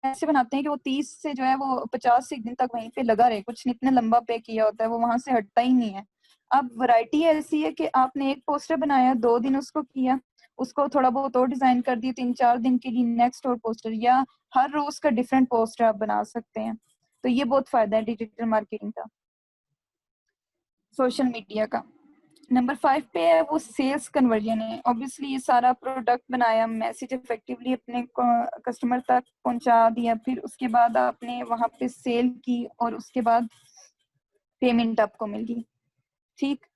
ऐसे बनाते हैं कि वो 30 से जो है वो 50 से एक दिन तक वहीं पे लगा रहे, कुछ इतना लंबा पे किया होता है, वो वहां से हटता ही नहीं है। अब वैरायटी ऐसी है कि आपने एक पोस्टर बनाया, 2 दिन उसको किया, उसको थोड़ा बहुत और डिजाइन कर दिया, 3-4 दिन के लिए नेक्स्ट और पोस्टर, या हर रोज का डिफरेंट पोस्टर आप बना सकते हैं। तो ये बहुत फायदा है डिजिटल मार्केटिंग का। सोशल मीडिया का नंबर 5 पे है वो सेल्स कन्वर्जन है। ऑब्वियसली ये सारा प्रोडक्ट बनाया, मैसेज इफेक्टिवली अपने कस्टमर तक पहुंचा दिया, फिर उसके बाद आपने वहां पे सेल की और उसके बाद पेमेंट आपको मिल गई, ठीक।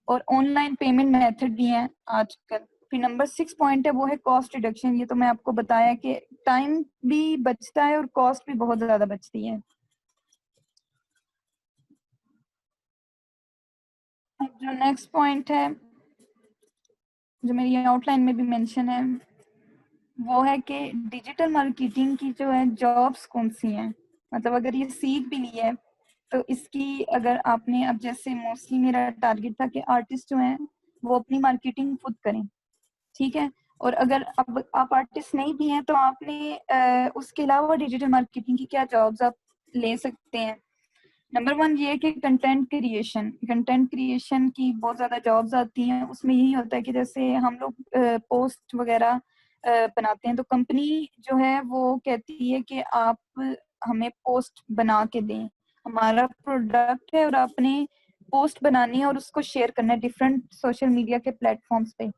और ऑनलाइन पेमेंट मेथड भी हैं आजकल। फिर नंबर 6 पॉइंट है वो है कॉस्ट रिडक्शन। ये तो मैं आपको बताया कि टाइम भी बचता है और कॉस्ट भी बहुत ज्यादा बचती है। अब जो नेक्स्ट पॉइंट है, जो मेरी आउटलाइन में भी मेंशन है, वो है कि डिजिटल मार्केटिंग की जो है जॉब्स कौन सी हैं। मतलब अगर ये सीख भी ली है तो इसकी, अगर आपने, अब जैसे मोस्टली मेरा टारगेट था कि आर्टिस्ट जो हैं वो अपनी मार्केटिंग खुद करें, ठीक है। और अगर अब आप आर्टिस्ट नहीं भी हैं तो आपने उसके अलावा डिजिटल मार्केटिंग की क्या जॉब्स आप ले सकते हैं। नंबर 1 ये है कि कंटेंट क्रिएशन की बहुत ज्यादा जॉब्स आती हैं। उसमें यही होता है कि जैसे हम लोग पोस्ट वगैरह बनाते हैं, तो कंपनी जो है वो कहती है कि आप हमें पोस्ट बना के दें, हमारा प्रोडक्ट है और आपने पोस्ट बनानी है और उसको शेयर करना है डिफरेंट सोशल मीडिया के प्लेटफॉर्म्स पे।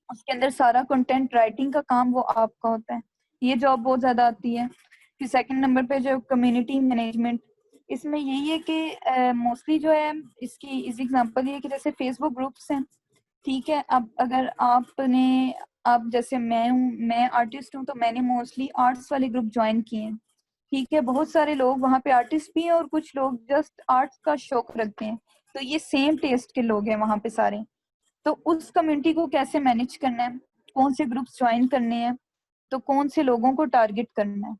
उसके अंदर सारा कंटेंट राइटिंग का काम वो आपका होता है। ये जॉब बहुत ज्यादा आती है। फिर सेकंड नंबर पे जो कम्युनिटी मैनेजमेंट, इसमें यही है कि मोस्टली जो है, इसकी इजी एग्जांपल ये है कि जैसे फेसबुक ग्रुप्स हैं, ठीक है। अब अगर आपने, अब जैसे मैं हूँ, मैं आर्टिस्ट हूँ, तो मैंने मोस्टली आर्ट्स वाले ग्रुप ज्वाइन किए हैं, ठीक है। बहुत सारे लोग वहाँ पे आर्टिस्ट भी हैं और कुछ लोग जस्ट आर्ट्स का शौक रखते हैं, तो ये सेम टेस्ट के लोग हैं वहाँ पे सारे। तो उस कम्युनिटी को कैसे मैनेज करना है, कौन से ग्रुप्स ज्वाइन करने हैं, तो कौन से लोगों को टारगेट करना है।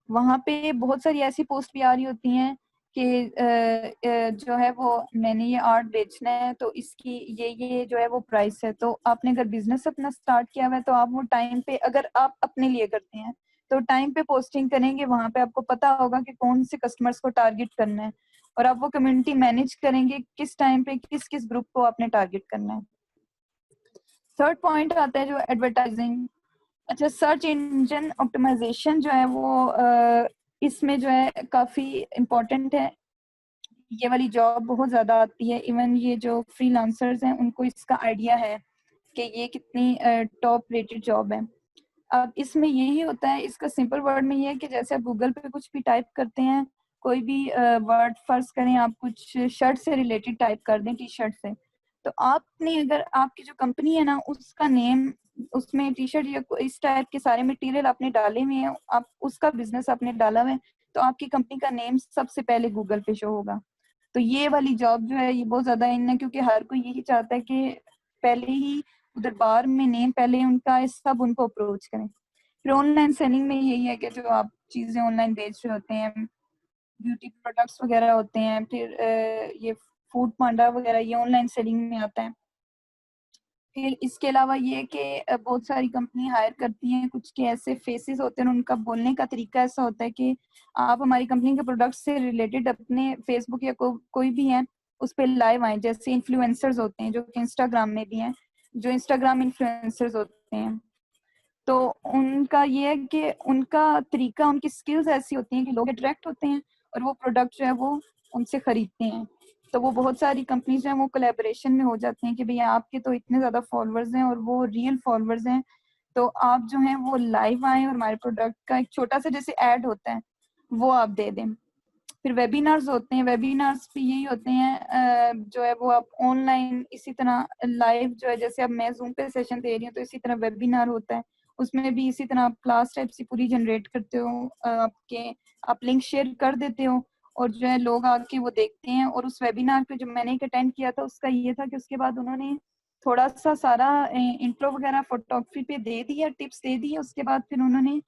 वहां पे बहुत सारी ऐसी पोस्ट भी आ रही होती हैं कि जो है वो, मैंने ये आर्ट बेचना है तो इसकी ये जो है वो प्राइस है। तो आपने अगर बिजनेस अपना स्टार्ट किया हुआ है तो आप वो टाइम पे, अगर आप अपने लिए करते हैं तो टाइम पे पोस्टिंग करेंगे, वहां पे आपको पता होगा कि कौन से कस्टमर्स को टारगेट करना है, और आप वो कम्युनिटी मैनेज करेंगे किस टाइम पे किस किस ग्रुप को आपने टारगेट करना है। थर्ड पॉइंट आता है जो एडवर्टाइजिंग। अच्छा, सर्च इंजन ऑप्टिमाइजेशन जो है वो इसमें जो है काफी इम्पोर्टेंट है। ये वाली जॉब बहुत ज्यादा आती है, इवन ये जो फ्रीलांसर्स हैं उनको इसका आइडिया है कि ये कितनी टॉप रेटेड जॉब है। अब इसमें यही होता है, इसका सिंपल वर्ड में ये है कि जैसे आप गूगल पे कुछ भी टाइप करते हैं, कोई भी वर्ड, फर्ज करें आप कुछ शर्ट से रिलेटेड टाइप कर दें, टी शर्ट से, तो आपने, अगर आपकी जो कंपनी है ना उसका नेम उसमें टी शर्ट या इस टाइप के सारे मटेरियल आपने डाले हुए हैं, आप उसका बिजनेस आपने डाला हुआ है, तो आपकी कंपनी का नेम सबसे पहले गूगल पे शो होगा। तो ये वाली जॉब जो है ये बहुत ज्यादा इन है, क्योंकि हर कोई यही चाहता है कि पहले ही उधर बार में नेम पहले उनका, सब उनको अप्रोच करें। फिर ऑनलाइन सेलिंग में यही है कि जो आप चीजें ऑनलाइन बेच रहे होते हैं, ब्यूटी प्रोडक्ट्स वगैरह होते हैं, फिर ये फूड पांडा वगैरह, ये ऑनलाइन सेलिंग में आता है। फिर इसके अलावा ये कि बहुत सारी कंपनी हायर करती हैं, कुछ के ऐसे फेसेस होते हैं, उनका बोलने का तरीका ऐसा होता है कि आप हमारी कंपनी के प्रोडक्ट से रिलेटेड अपने फेसबुक या कोई भी है उस पर लाइव आए। जैसे इन्फ्लुएंसर्स होते हैं जो कि इंस्टाग्राम में भी हैं, जो इंस्टाग्राम इन्फ्लुएंसर्स होते हैं, तो उनका ये है कि उनका तरीका, उनकी स्किल्स ऐसी होती हैं कि लोग अट्रैक्ट होते हैं और वो प्रोडक्ट जो है वो उनसे खरीदते हैं। तो वो बहुत सारी कंपनीज जो है वो कोलैबोरेशन में हो जाती हैं कि भैया आपके तो इतने ज्यादा फॉलोअर्स हैं और वो रियल फॉलोअर्स हैं, तो आप जो हैं वो लाइव आए और हमारे प्रोडक्ट का एक छोटा सा जैसे ऐड होता है वो आप दे दें। फिर वेबिनार्स होते हैं, वेबिनार्स भी यही होते हैं जो है वो आप ऑनलाइन इसी तरह लाइव जो है, जैसे अब मैं जूम पे सेशन दे रही हूँ तो इसी तरह वेबिनार होता है, उसमें भी इसी तरह आप क्लास टाइप से पूरी जनरेट करते हो, आपके आप लिंक शेयर कर देते हो और जो है लोग आके वो देखते हैं। और उस वेबिनार पे जो मैंने एक अटेंड किया था उसका ये था कि उसके बाद उन्होंने थोड़ा सा सारा इंट्रो वगैरह फोटोग्राफी पे दे दिया, टिप्स दे दिए। उसके बाद फिर उन्होंने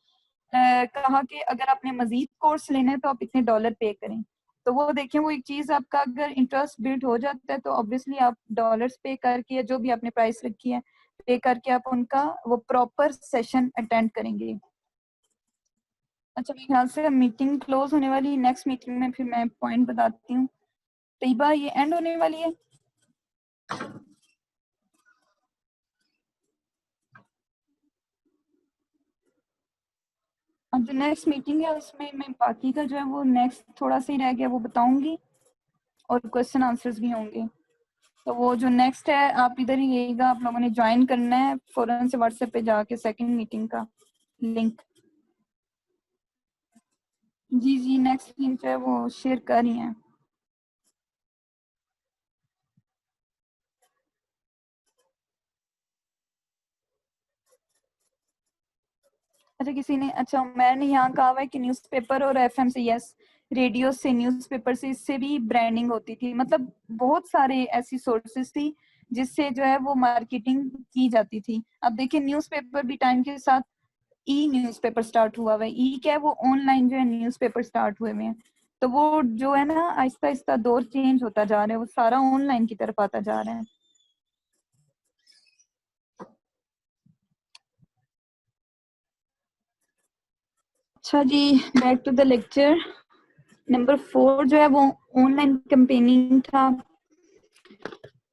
कहा कि अगर आपने मजीद कोर्स लेना है तो आप इतने डॉलर पे करें। तो वो देखें, वो एक चीज आपका अगर इंटरेस्ट बिल्ड हो जाता है तो ऑब्वियसली आप डॉलर्स पे करके या जो भी आपने प्राइस रखी है पे करके आप उनका वो प्रॉपर सेशन अटेंड करेंगे। अच्छा, मेरे ख्याल से मीटिंग क्लोज होने वाली है, नेक्स्ट मीटिंग में फिर मैं पॉइंट बताती हूँ। तैयबा ये एंड होने वाली है। अब जो नेक्स्ट मीटिंग है उसमें मैं बाकी का जो है वो नेक्स्ट थोड़ा सा ही रह गया वो बताऊंगी और क्वेश्चन आंसर्स भी होंगे। तो वो जो नेक्स्ट है आप इधर ही रहिएगा, आप लोगों ने ज्वाइन करना है फौरन से व्हाट्सएप पे जाके सेकंड मीटिंग का लिंक। जी जी, नेक्स्ट लिंक जो है वो शेयर कर रही हैं। अच्छा किसी ने, अच्छा मैंने यहाँ कहा हुआ है कि न्यूज़पेपर और एफएम से, यस, रेडियो से, न्यूज़पेपर से, इससे भी ब्रांडिंग होती थी। मतलब बहुत सारे ऐसी सोर्सेस थी जिससे जो है वो मार्केटिंग की जाती थी। अब देखिए न्यूज़पेपर भी टाइम के साथ ई न्यूज़पेपर स्टार्ट हुआ हुआ है। ई क्या है, वो ऑनलाइन जो है न्यूज़पेपर स्टार्ट हुए हुए हैं। तो वो जो है ना आहिस्ता आहिस्ता दौर चेंज होता जा रहा है, वो सारा ऑनलाइन की तरफ आता जा रहा है। अच्छा जी, back to the lecture. Number 4 जो है वो ऑनलाइन कैंपेनिंग था।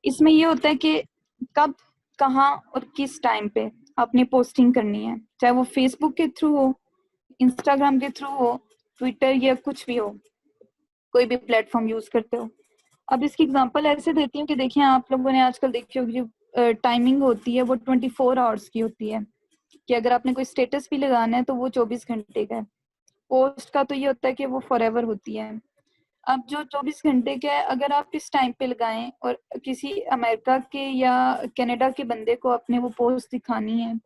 इसमें ये होता है कि कब, कहाँ और किस टाइम पे आपने पोस्टिंग करनी है, चाहे वो फेसबुक के थ्रू हो, इंस्टाग्राम के थ्रू हो, ट्विटर या कुछ भी हो, कोई भी प्लेटफॉर्म यूज करते हो। अब इसकी एग्जांपल ऐसे देती हूँ कि देखिए आप लोगों ने आजकल देखी होगी जो टाइमिंग होती है वो 24 आवर्स की होती है, कि अगर आपने कोई स्टेटस भी लगाना है तो वो 24 घंटे का है। पोस्ट का तो ये होता है कि वो फॉरएवर होती है। अब जो 24 घंटे का है, अगर आप इस टाइम पे लगाएं और किसी अमेरिका के या कनाडा के बंदे को अपने वो पोस्ट दिखानी है,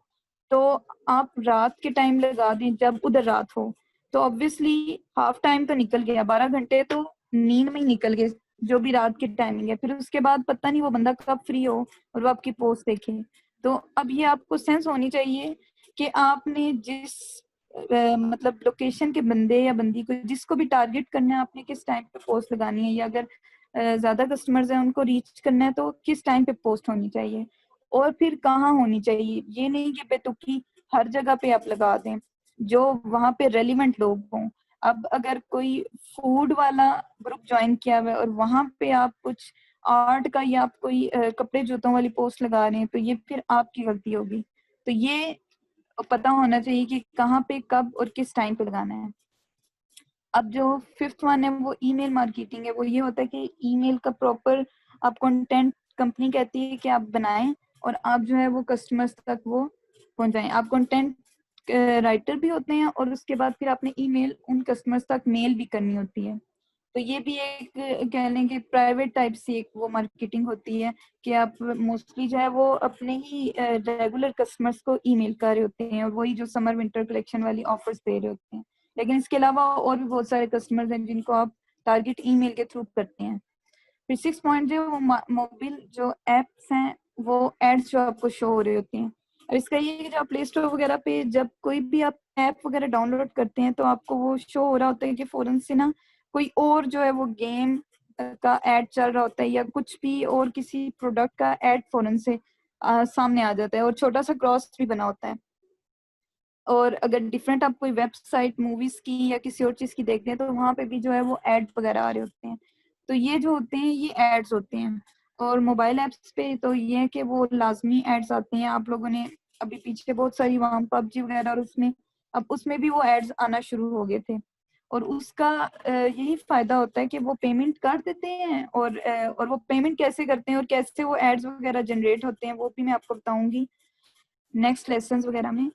तो आप रात के टाइम लगा दें जब उधर रात हो, तो ऑब्वियसली हाफ टाइम तो निकल गया, 12 घंटे तो नींद में ही निकल गए, जो भी रात की टाइमिंग है। फिर उसके बाद पता नहीं वो बंदा कब फ्री हो और वो आपकी पोस्ट देखे। तो अब ये आपको सेंस होनी चाहिए कि आपने जिस मतलब लोकेशन के बंदे या बंदी को जिसको भी टारगेट करना है, आपने किस टाइम पे पोस्ट लगानी है, या अगर ज्यादा कस्टमर्स हैं उनको रीच करना है तो किस टाइम पे पोस्ट होनी चाहिए और फिर कहाँ होनी चाहिए। ये नहीं कि बेतुकी हर जगह पे आप लगा दें, जो वहां पे रेलिवेंट लोग हों। अब अगर कोई फूड वाला ग्रुप ज्वाइन किया हुआ है और वहां पे आप कुछ आर्ट का या आप कोई कपड़े जूतों वाली पोस्ट लगा रहे हैं, तो ये फिर आपकी गलती होगी। तो ये पता होना चाहिए कि कहाँ पे कब और किस टाइम पे लगाना है। अब जो 5th वन है वो ईमेल मार्केटिंग है। वो ये होता है कि ईमेल का प्रॉपर आप कंटेंट, कंपनी कहती है कि आप बनाएं और आप जो है वो कस्टमर्स तक वो पहुंचाएं। आप कंटेंट राइटर भी होते हैं और उसके बाद फिर आपने ईमेल उन कस्टमर्स तक मेल भी करनी होती है। तो ये भी एक कह लें कि प्राइवेट टाइप सी एक वो मार्केटिंग होती है कि आप मोस्टली जो है वो अपने ही रेगुलर कस्टमर्स को ईमेल कर रहे होते हैं और वही जो समर विंटर कलेक्शन वाली ऑफर्स दे रहे होते हैं। लेकिन इसके अलावा और भी बहुत सारे कस्टमर्स हैं जिनको आप टारगेट ईमेल के थ्रू करते हैं। फिर 6 पॉइंट जो वो मोबाइल जो एप्स हैं वो एड्स जो आपको शो हो रहे होते हैं। और इसका ये है कि जब प्ले स्टोर वगैरह पे जब कोई भी आप ऐप वगैरह डाउनलोड करते हैं तो आपको वो शो हो रहा होता है कि फौरन से ना कोई और जो है वो गेम का ऐड चल रहा होता है या कुछ भी और किसी प्रोडक्ट का ऐड फौरन से सामने आ जाता है और छोटा सा क्रॉस भी बना होता है। और अगर डिफरेंट आप कोई वेबसाइट मूवीज की या किसी और चीज की देखते हैं तो वहां पे भी जो है वो एड वगैरह आ रहे होते हैं। तो ये जो होते हैं ये एड्स होते हैं। और मोबाइल ऐप्स पे तो ये है कि वो लाजमी एड्स आते हैं। आप लोगों ने अभी पीछे बहुत सारी वहां पबजी वगैरह और उसमें अब उसमें भी वो एड्स आना शुरू हो गए थे। और उसका यही फायदा होता है कि वो पेमेंट कर देते हैं और वो पेमेंट कैसे करते हैं और कैसे वो एड्स वगैरह जनरेट होते हैं वो भी मैं आपको बताऊंगी नेक्स्ट लेसन वगैरह में।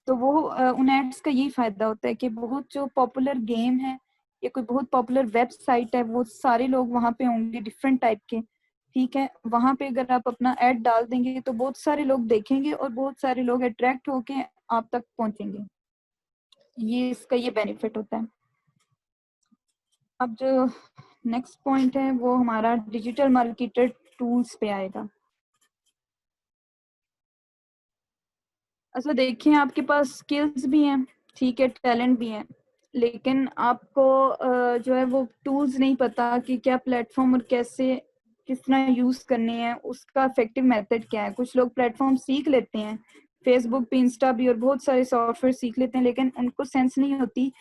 तो वो उन एड्स का यही फायदा होता है कि बहुत जो पॉपुलर गेम है या कोई बहुत पॉपुलर वेबसाइट है वो सारे लोग वहां पे होंगे डिफरेंट टाइप के। ठीक है, वहां पे अगर आप अपना ऐड डाल देंगे तो बहुत सारे लोग देखेंगे और बहुत सारे लोग अट्रैक्ट होके आप तक पहुंचेंगे। ये इसका ये बेनिफिट होता है। अब जो नेक्स्ट पॉइंट है वो हमारा डिजिटल मार्केटर टूल्स पे आएगा। अच्छा देखिए, आपके पास स्किल्स भी हैं, ठीक है, टैलेंट भी है, लेकिन आपको जो है वो टूल्स नहीं पता कि क्या प्लेटफॉर्म और कैसे किस तरह यूज करने हैं, उसका इफेक्टिव मेथड क्या है। कुछ लोग प्लेटफॉर्म सीख लेते हैं, फेसबुक भी, इंस्टा भी और बहुत सारे सॉफ्टवेयर सीख लेते हैं, लेकिन उनको सेंस नहीं होती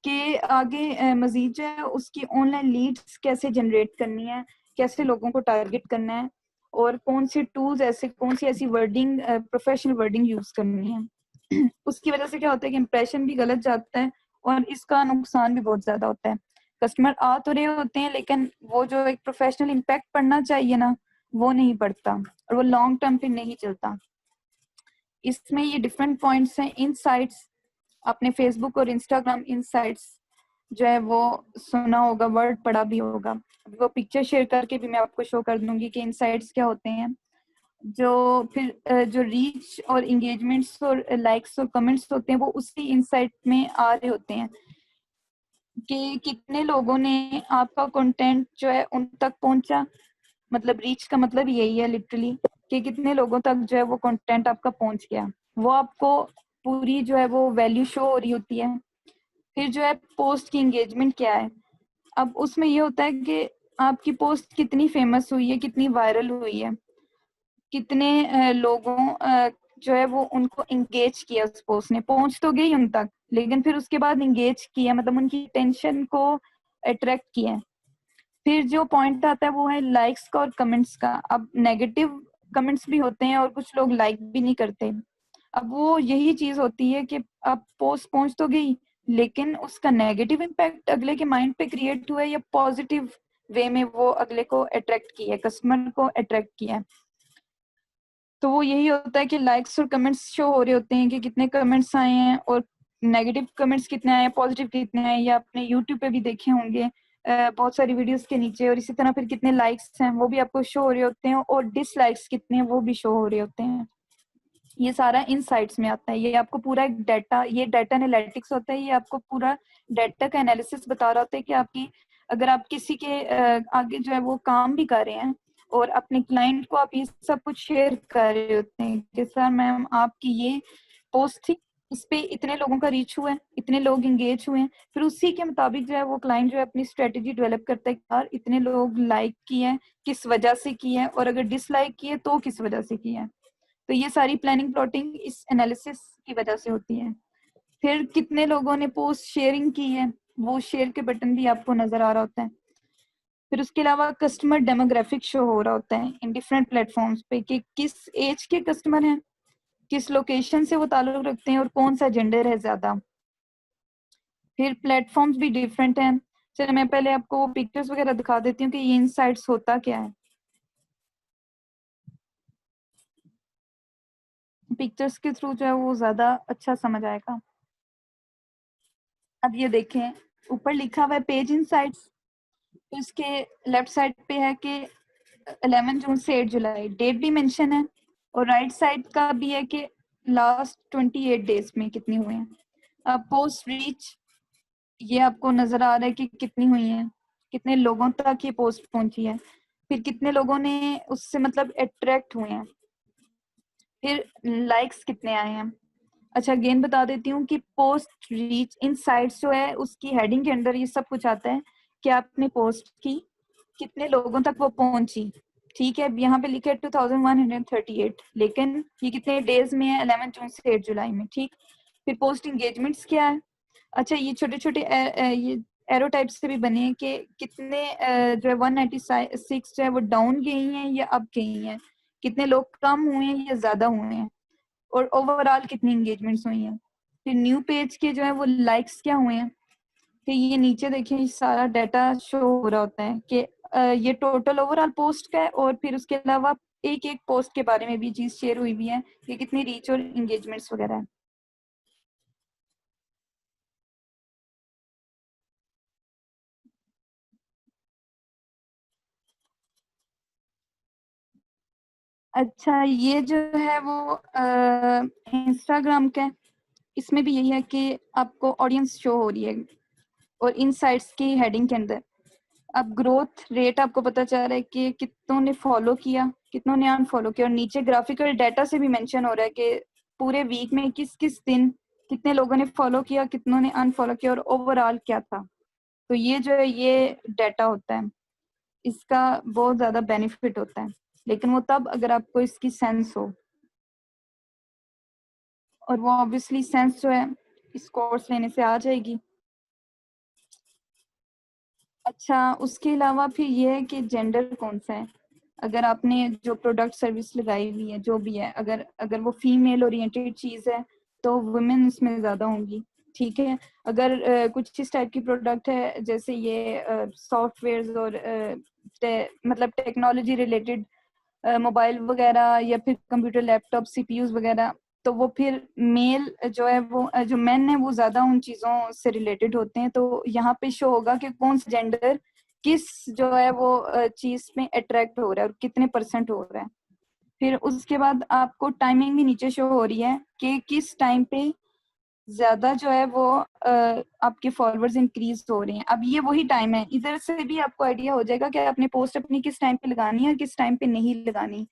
कि आगे मजीद जो है उसकी ऑनलाइन लीड्स कैसे जनरेट करनी है, कैसे लोगों को टारगेट करना है और कौन से टूल्स ऐसे, कौन सी ऐसी वर्डिंग, प्रोफेशनल वर्डिंग यूज करनी है। उसकी वजह से क्या होता है कि इंप्रेशन भी गलत जाता है और इसका नुकसान भी बहुत ज्यादा होता है। कस्टमर आ तो रहे होते हैं लेकिन वो जो एक प्रोफेशनल इम्पैक्ट पड़ना चाहिए ना, वो नहीं पड़ता और वो लॉन्ग टर्म पे नहीं चलता। इसमें ये डिफरेंट पॉइंट्स हैं। इनसाइट्स, आपने फेसबुक और इंस्टाग्राम इनसाइट्स जो है वो सुना होगा, वर्ड पढ़ा भी होगा। वो पिक्चर शेयर करके भी मैं आपको शो कर दूंगी कि इनसाइट्स क्या होते हैं। जो फिर जो रीच और इंगेजमेंट्स और लाइक्स और कमेंट्स होते हैं वो उसी इनसाइट में आ रहे होते हैं कि कितने लोगों ने आपका कंटेंट जो है उन तक पहुंचा। मतलब रीच का मतलब यही है लिटरली कि कितने लोगों तक जो है वो कंटेंट आपका पहुंच गया। वो आपको पूरी जो है वो वैल्यू शो हो रही होती है। फिर जो है पोस्ट की एंगेजमेंट क्या है। अब उसमें ये होता है कि आपकी पोस्ट कितनी फेमस हुई है, कितनी वायरल हुई है, कितने लोगों जो है वो उनको इंगेज किया, उस पोस्ट ने पहुंच तो गई उन तक लेकिन फिर उसके बाद इंगेज किया, मतलब उनकी टेंशन को अट्रैक्ट किया। फिर जो पॉइंट आता है वो है लाइक्स का और कमेंट्स का। अब नेगेटिव कमेंट्स भी होते हैं और कुछ लोग लाइक भी नहीं करते। अब वो यही चीज होती है कि अब पोस्ट पहुंच तो गई लेकिन उसका नेगेटिव इम्पैक्ट अगले के माइंड पे क्रिएट हुआ है या पॉजिटिव वे में वो अगले को अट्रैक्ट किया है, कस्टमर को अट्रैक्ट किया है। तो वो यही होता है कि लाइक्स और कमेंट्स शो हो रहे होते हैं कि कितने कमेंट्स आए हैं और नेगेटिव कमेंट्स कितने आए हैं, पॉजिटिव कितने आए हैं। या आपने यूट्यूब पे भी देखे होंगे बहुत सारी वीडियोस के नीचे, और इसी तरह फिर कितने लाइक्स हैं वो भी आपको शो हो रहे होते हैं और डिसलाइक्स कितने हैं वो भी शो हो रहे होते हैं। ये सारा इनसाइट्स में आता है। ये आपको पूरा एक डाटा, ये डाटा एनालिटिक्स होता है। ये आपको पूरा डाटा का एनालिसिस बता रहा होता है कि आपकी, अगर आप किसी के आगे जो है वो काम भी कर रहे हैं और अपने क्लाइंट को आप ये सब कुछ शेयर कर रहे होते हैं कि सर मैम आपकी ये पोस्ट थी, इस पे इतने लोगों का रीच हुआ है, इतने लोग इंगेज हुए हैं। फिर उसी के मुताबिक जो है वो क्लाइंट जो है अपनी स्ट्रेटेजी डेवलप करता है यार इतने लोग लाइक किए हैं, किस वजह से किए हैं, और अगर डिसलाइक किए तो किस वजह से किए हैं। तो ये सारी प्लानिंग प्लॉटिंग इस एनालिसिस की वजह से होती है। फिर कितने लोगों ने पोस्ट शेयरिंग की है, वो शेयर के बटन भी आपको नजर आ रहा होता है। फिर उसके अलावा कस्टमर डेमोग्राफिक शो हो रहा होता है इन डिफरेंट प्लेटफॉर्म्स पे कि किस एज के कस्टमर हैं, किस लोकेशन से वो ताल्लुक रखते हैं और कौन सा जेंडर है ज्यादा। फिर प्लेटफॉर्म्स भी डिफरेंट हैं। चलो मैं पहले आपको पिक्चर्स वगैरह दिखा देती हूँ कि ये इनसाइट्स होता क्या है। पिक्चर्स के थ्रू जो है वो ज्यादा अच्छा समझ आएगा। अब ये देखें, ऊपर लिखा हुआ है पेज इनसाइट्स। तो इसके लेफ्ट साइड पे है कि 11 जून से 8 जुलाई, डेट भी मेंशन है, और राइट साइड का भी है कि लास्ट 28 डेज में कितनी हुए हैं। अब पोस्ट रीच, ये आपको नजर आ रहा है कि कितनी हुई है, कितने लोगों तक ये पोस्ट पहुंची है, फिर कितने लोगों ने उससे मतलब अट्रैक्ट हुए हैं, फिर लाइक्स कितने आए हैं। अच्छा अगेन बता देती हूँ कि पोस्ट रीच इन साइट्स जो है उसकी हेडिंग के अंदर ये सब कुछ आता है कि आपने पोस्ट की, कितने लोगों तक वो पहुंची। ठीक है, अब यहाँ पे लिखे 2138, लेकिन ये कितने डेज में है, 11 जून से 8 जुलाई में। ठीक, फिर पोस्ट इंगेजमेंट्स क्या है। अच्छा ये छोटे छोटे ये एरो टाइप से भी बने हैं कि कितने जो है 196 जो है वो डाउन गई हैं या अप गई हैं, कितने लोग कम हुए हैं या ज्यादा हुए हैं, और ओवरऑल कितनी एंगेजमेंट्स हुई हैं। फिर न्यू पेज के जो है वो लाइक्स क्या हुए हैं। फिर ये नीचे देखिए ये सारा डाटा शो हो रहा होता है कि ये टोटल ओवरऑल पोस्ट का है, और फिर उसके अलावा एक एक पोस्ट के बारे में भी चीज शेयर हुई भी है कि कितनी रीच और एंगेजमेंट्स वगैरह है। अच्छा ये जो है वो इंस्टाग्राम का है, इसमें भी यही है कि आपको ऑडियंस शो हो रही है, और इनसाइट्स की हेडिंग के अंदर अब ग्रोथ रेट आपको पता चल रहा है कि कितनों ने फॉलो किया, कितनों ने अनफॉलो किया, और नीचे ग्राफिकल डाटा से भी मेंशन हो रहा है कि पूरे वीक में किस किस दिन कितने लोगों ने फॉलो किया, कितनों ने अनफॉलो किया, और ओवरऑल क्या था। तो ये जो है ये डाटा होता है, इसका बहुत ज्यादा बेनिफिट होता है, लेकिन वो तब अगर आपको इसकी सेंस हो, और वो ऑब्वियसली सेंस जो है इस कोर्स लेने से आ जाएगी। अच्छा उसके अलावा फिर ये है कि जेंडर कौन सा है, अगर आपने जो प्रोडक्ट सर्विस लगाई हुई है जो भी है, अगर अगर वो फीमेल ओरिएंटेड चीज है तो वुमेन इसमें ज्यादा होंगी। ठीक है, अगर कुछ इस टाइप की प्रोडक्ट है जैसे ये सॉफ्टवेयर और मतलब टेक्नोलॉजी रिलेटेड मोबाइल वगैरह या फिर कंप्यूटर लैपटॉप सीपीयूज वगैरह, तो वो फिर मेल जो है वो जो मेन है वो ज्यादा उन चीजों से रिलेटेड होते हैं। तो यहाँ पे शो होगा कि कौन सा जेंडर किस जो है वो चीज में अट्रैक्ट हो रहा है और कितने परसेंट हो रहा है। फिर उसके बाद आपको टाइमिंग भी नीचे शो हो रही है कि किस टाइम पे ज्यादा जो है वो आपके फॉलोअर्स इंक्रीज हो रहे हैं। अब ये वही टाइम है, इधर से भी आपको आइडिया हो जाएगा कि आपने पोस्ट अपनी किस टाइम पे लगानी है और किस टाइम पे नहीं लगानी।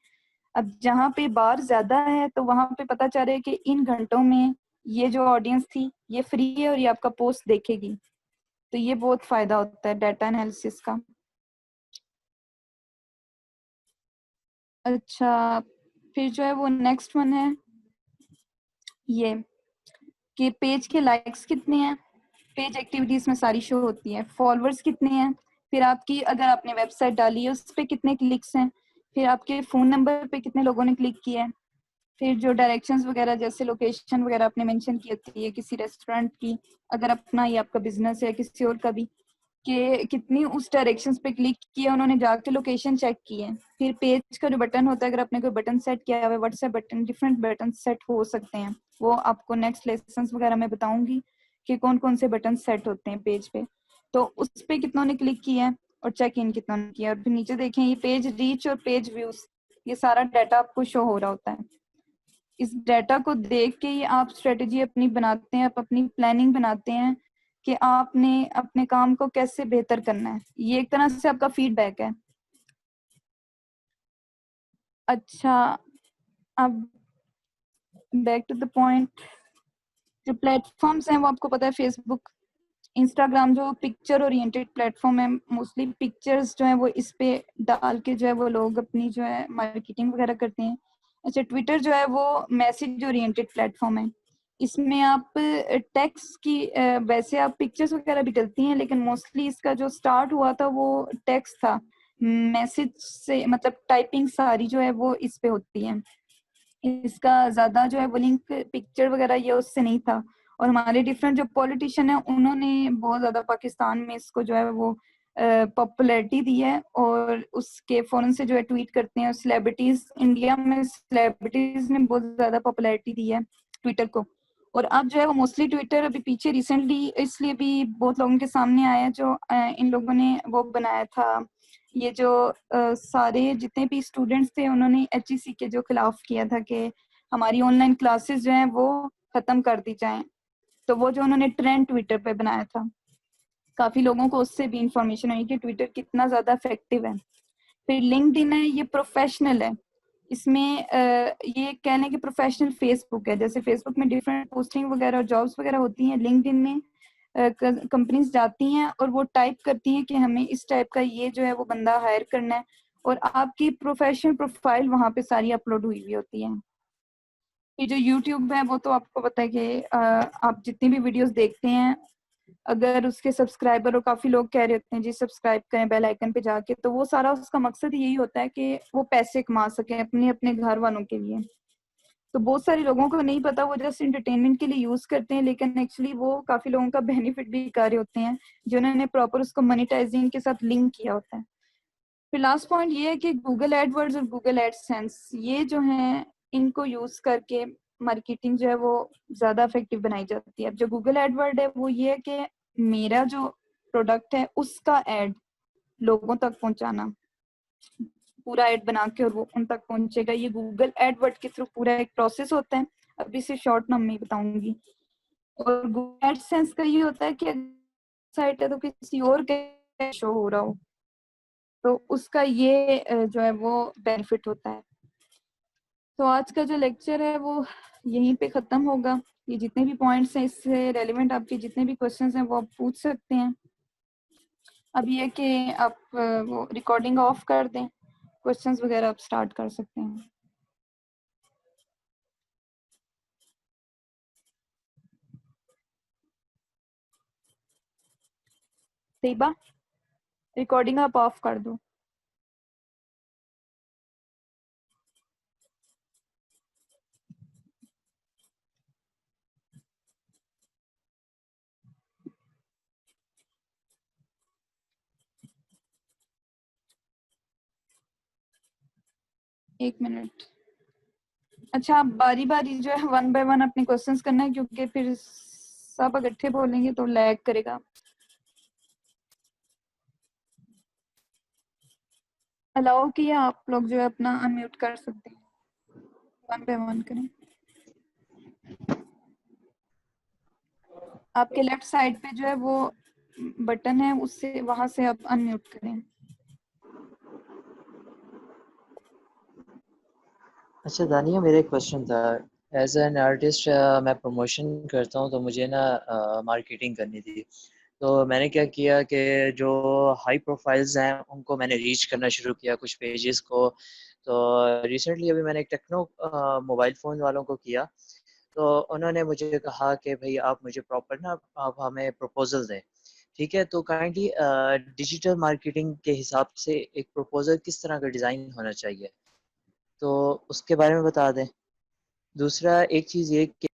अब जहाँ पे बार ज्यादा है तो वहां पे पता चल रहा है कि इन घंटों में ये जो ऑडियंस थी ये फ्री है और ये आपका पोस्ट देखेगी। तो ये बहुत फायदा होता है डाटा एनालिसिस का। अच्छा फिर जो है वो नेक्स्ट वन है ये कि पेज के लाइक्स कितने हैं, पेज एक्टिविटीज में सारी शो होती है, फॉलोअर्स कितने हैं, फिर आपकी अगर आपने वेबसाइट डाली है उस पर कितने क्लिक्स हैं, फिर आपके फोन नंबर पे कितने लोगों ने क्लिक किया है, फिर जो डायरेक्शंस वगैरह जैसे लोकेशन वगैरह आपने मेंशन की होती है किसी रेस्टोरेंट की, अगर अपना ये आपका बिजनेस है किसी और का भी, कि कितनी उस डायरेक्शंस पे क्लिक किया उन्होंने, जाके लोकेशन चेक की है। फिर पेज का जो बटन होता है अगर आपने कोई बटन सेट किया है, WhatsApp button, different button set हो सकते हैं, वो आपको नेक्स्ट लेसन्स वगैरह में बताऊंगी कि कौन कौन से बटन सेट होते हैं पेज पे। तो उस पे कितनों ने क्लिक किया है और चेक इन कितनों ने किया, और फिर नीचे देखें ये पेज रीच और पेज व्यूज, ये सारा डाटा आपको शो हो रहा होता है। इस डाटा को देख के ही आप स्ट्रेटेजी अपनी बनाते हैं, आप अपनी प्लानिंग बनाते हैं कि आपने अपने काम को कैसे बेहतर करना है। ये एक तरह से आपका फीडबैक है। अच्छा अब बैक टू द पॉइंट, जो प्लेटफॉर्म्स हैं वो आपको पता है फेसबुक, इंस्टाग्राम जो पिक्चर ओरिएंटेड प्लेटफॉर्म है, मोस्टली पिक्चर्स जो है वो इस पे डाल के जो है वो लोग अपनी जो है मार्केटिंग वगैरह करते हैं। अच्छा ट्विटर जो है वो मैसेज ओरिएंटेड प्लेटफॉर्म है, इसमें आप टेक्स्ट की वैसे आप पिक्चर्स वगैरह भी डलती हैं लेकिन मोस्टली इसका जो स्टार्ट हुआ था वो टेक्स्ट था, मैसेज से मतलब टाइपिंग सारी जो है वो इस पे होती है। इसका ज्यादा जो है वो लिंक पिक्चर वगैरह ये उससे नहीं था। और हमारे डिफरेंट जो पॉलिटिशियन है उन्होंने बहुत ज्यादा पाकिस्तान में इसको जो है वो पॉपुलैरिटी दी है, और उसके फौरन से जो है ट्वीट करते हैं। सेलिब्रिटीज इंडिया में सेलिब्रिटीज ने बहुत ज्यादा पॉपुलैरिटी दी है ट्विटर को, और अब जो है वो मोस्टली ट्विटर अभी पीछे रिसेंटली इसलिए भी बहुत लोगों के सामने आया जो इन लोगों ने वो बनाया था, ये जो सारे जितने भी स्टूडेंट्स थे उन्होंने HEC के जो खिलाफ किया था कि हमारी ऑनलाइन क्लासेस जो हैं वो खत्म कर दी जाएं, तो वो जो उन्होंने ट्रेंड ट्विटर पे बनाया था, काफी लोगों को उससे भी इंफॉर्मेशन हुई कि ट्विटर कितना ज्यादा इफेक्टिव है। फिर लिंक्डइन है, ये प्रोफेशनल है, इसमें ये कह लें कि प्रोफेशनल फेसबुक है। जैसे फेसबुक में डिफरेंट पोस्टिंग वगैरह और जॉब्स वगैरह होती हैं, लिंक्डइन में कंपनीज जाती हैं और वो टाइप करती हैं कि हमें इस टाइप का ये जो है वो बंदा हायर करना है, और आपकी प्रोफेशनल प्रोफाइल वहां पे सारी अपलोड हुई हुई होती है। ये जो यूट्यूब है वो तो आपको पता है कि आप जितनी भी वीडियोस देखते हैं, अगर उसके सब्सक्राइबर, और काफी लोग कह रहे होते हैं जी सब्सक्राइब करें बेल आइकन पे जाके, तो वो सारा उसका मकसद यही होता है कि वो पैसे कमा सकें अपने अपने घर वालों के लिए। तो बहुत सारे लोगों को नहीं पता, वो जस्ट एंटरटेनमेंट के लिए यूज करते हैं, लेकिन एक्चुअली वो काफी लोगों का बेनिफिट भी कर रहे होते हैं जिन्होंने प्रॉपर उसको मोनेटाइजिंग के साथ लिंक किया होता है। फिर लास्ट पॉइंट ये है कि गूगल एडवर्ड्स और गूगल एडसेंस ये जो है इनको यूज करके मार्केटिंग जो है वो ज्यादा इफेक्टिव बनाई जाती है। अब जो गूगल एडवर्ड है वो ये है कि मेरा जो प्रोडक्ट है उसका एड लोगों तक पहुंचाना, पूरा एड बना के और वो उन तक पहुंचेगा। ये गूगल एडवर्ड के थ्रू पूरा एक प्रोसेस होता है, अभी से शॉर्ट नाम में बताऊंगी। और गूगल एडसेंस का ये होता है कि साइट है तो किसी और के शो हो रहा हो, तो उसका ये जो है वो बेनिफिट होता है। तो आज का जो लेक्चर है वो यहीं पे खत्म होगा। ये जितने भी पॉइंट्स हैं इससे रेलिवेंट आपके जितने भी क्वेश्चंस हैं वो आप पूछ सकते हैं। अब ये कि आप वो रिकॉर्डिंग ऑफ कर दें, क्वेश्चंस वगैरह आप स्टार्ट कर सकते हैं। तैयबा, रिकॉर्डिंग आप ऑफ कर दो। एक मिनट। अच्छा, आप बारी बारी जो है वन बाय वन अपने क्वेश्चंस करना है, क्योंकि फिर सब इकट्ठे बोलेंगे तो लैग करेगा। अलाउ किया, आप लोग जो है अपना अनम्यूट कर सकते हैं, वन बाय वन करें। आपके लेफ्ट साइड पे जो है वो बटन है, उससे वहां से आप अनम्यूट करें। अच्छा दानिया, मेरा एक क्वेश्चन था। एज एन आर्टिस्ट मैं प्रमोशन करता हूँ, तो मुझे ना मार्केटिंग करनी थी। तो मैंने क्या किया कि जो हाई प्रोफाइल्स हैं उनको मैंने रीच करना शुरू किया, कुछ पेजेस को। तो रिसेंटली अभी मैंने एक टेक्नो मोबाइल फ़ोन वालों को किया। तो उन्होंने मुझे कहा कि भाई आप मुझे प्रॉपर ना आप हमें प्रपोजल दें। ठीक है, तो काइंडली डिजिटल मार्केटिंग के हिसाब से एक प्रपोजल किस तरह का डिज़ाइन होना चाहिए, तो उसके बारे में बता दें। दूसरा एक चीज़ ये कि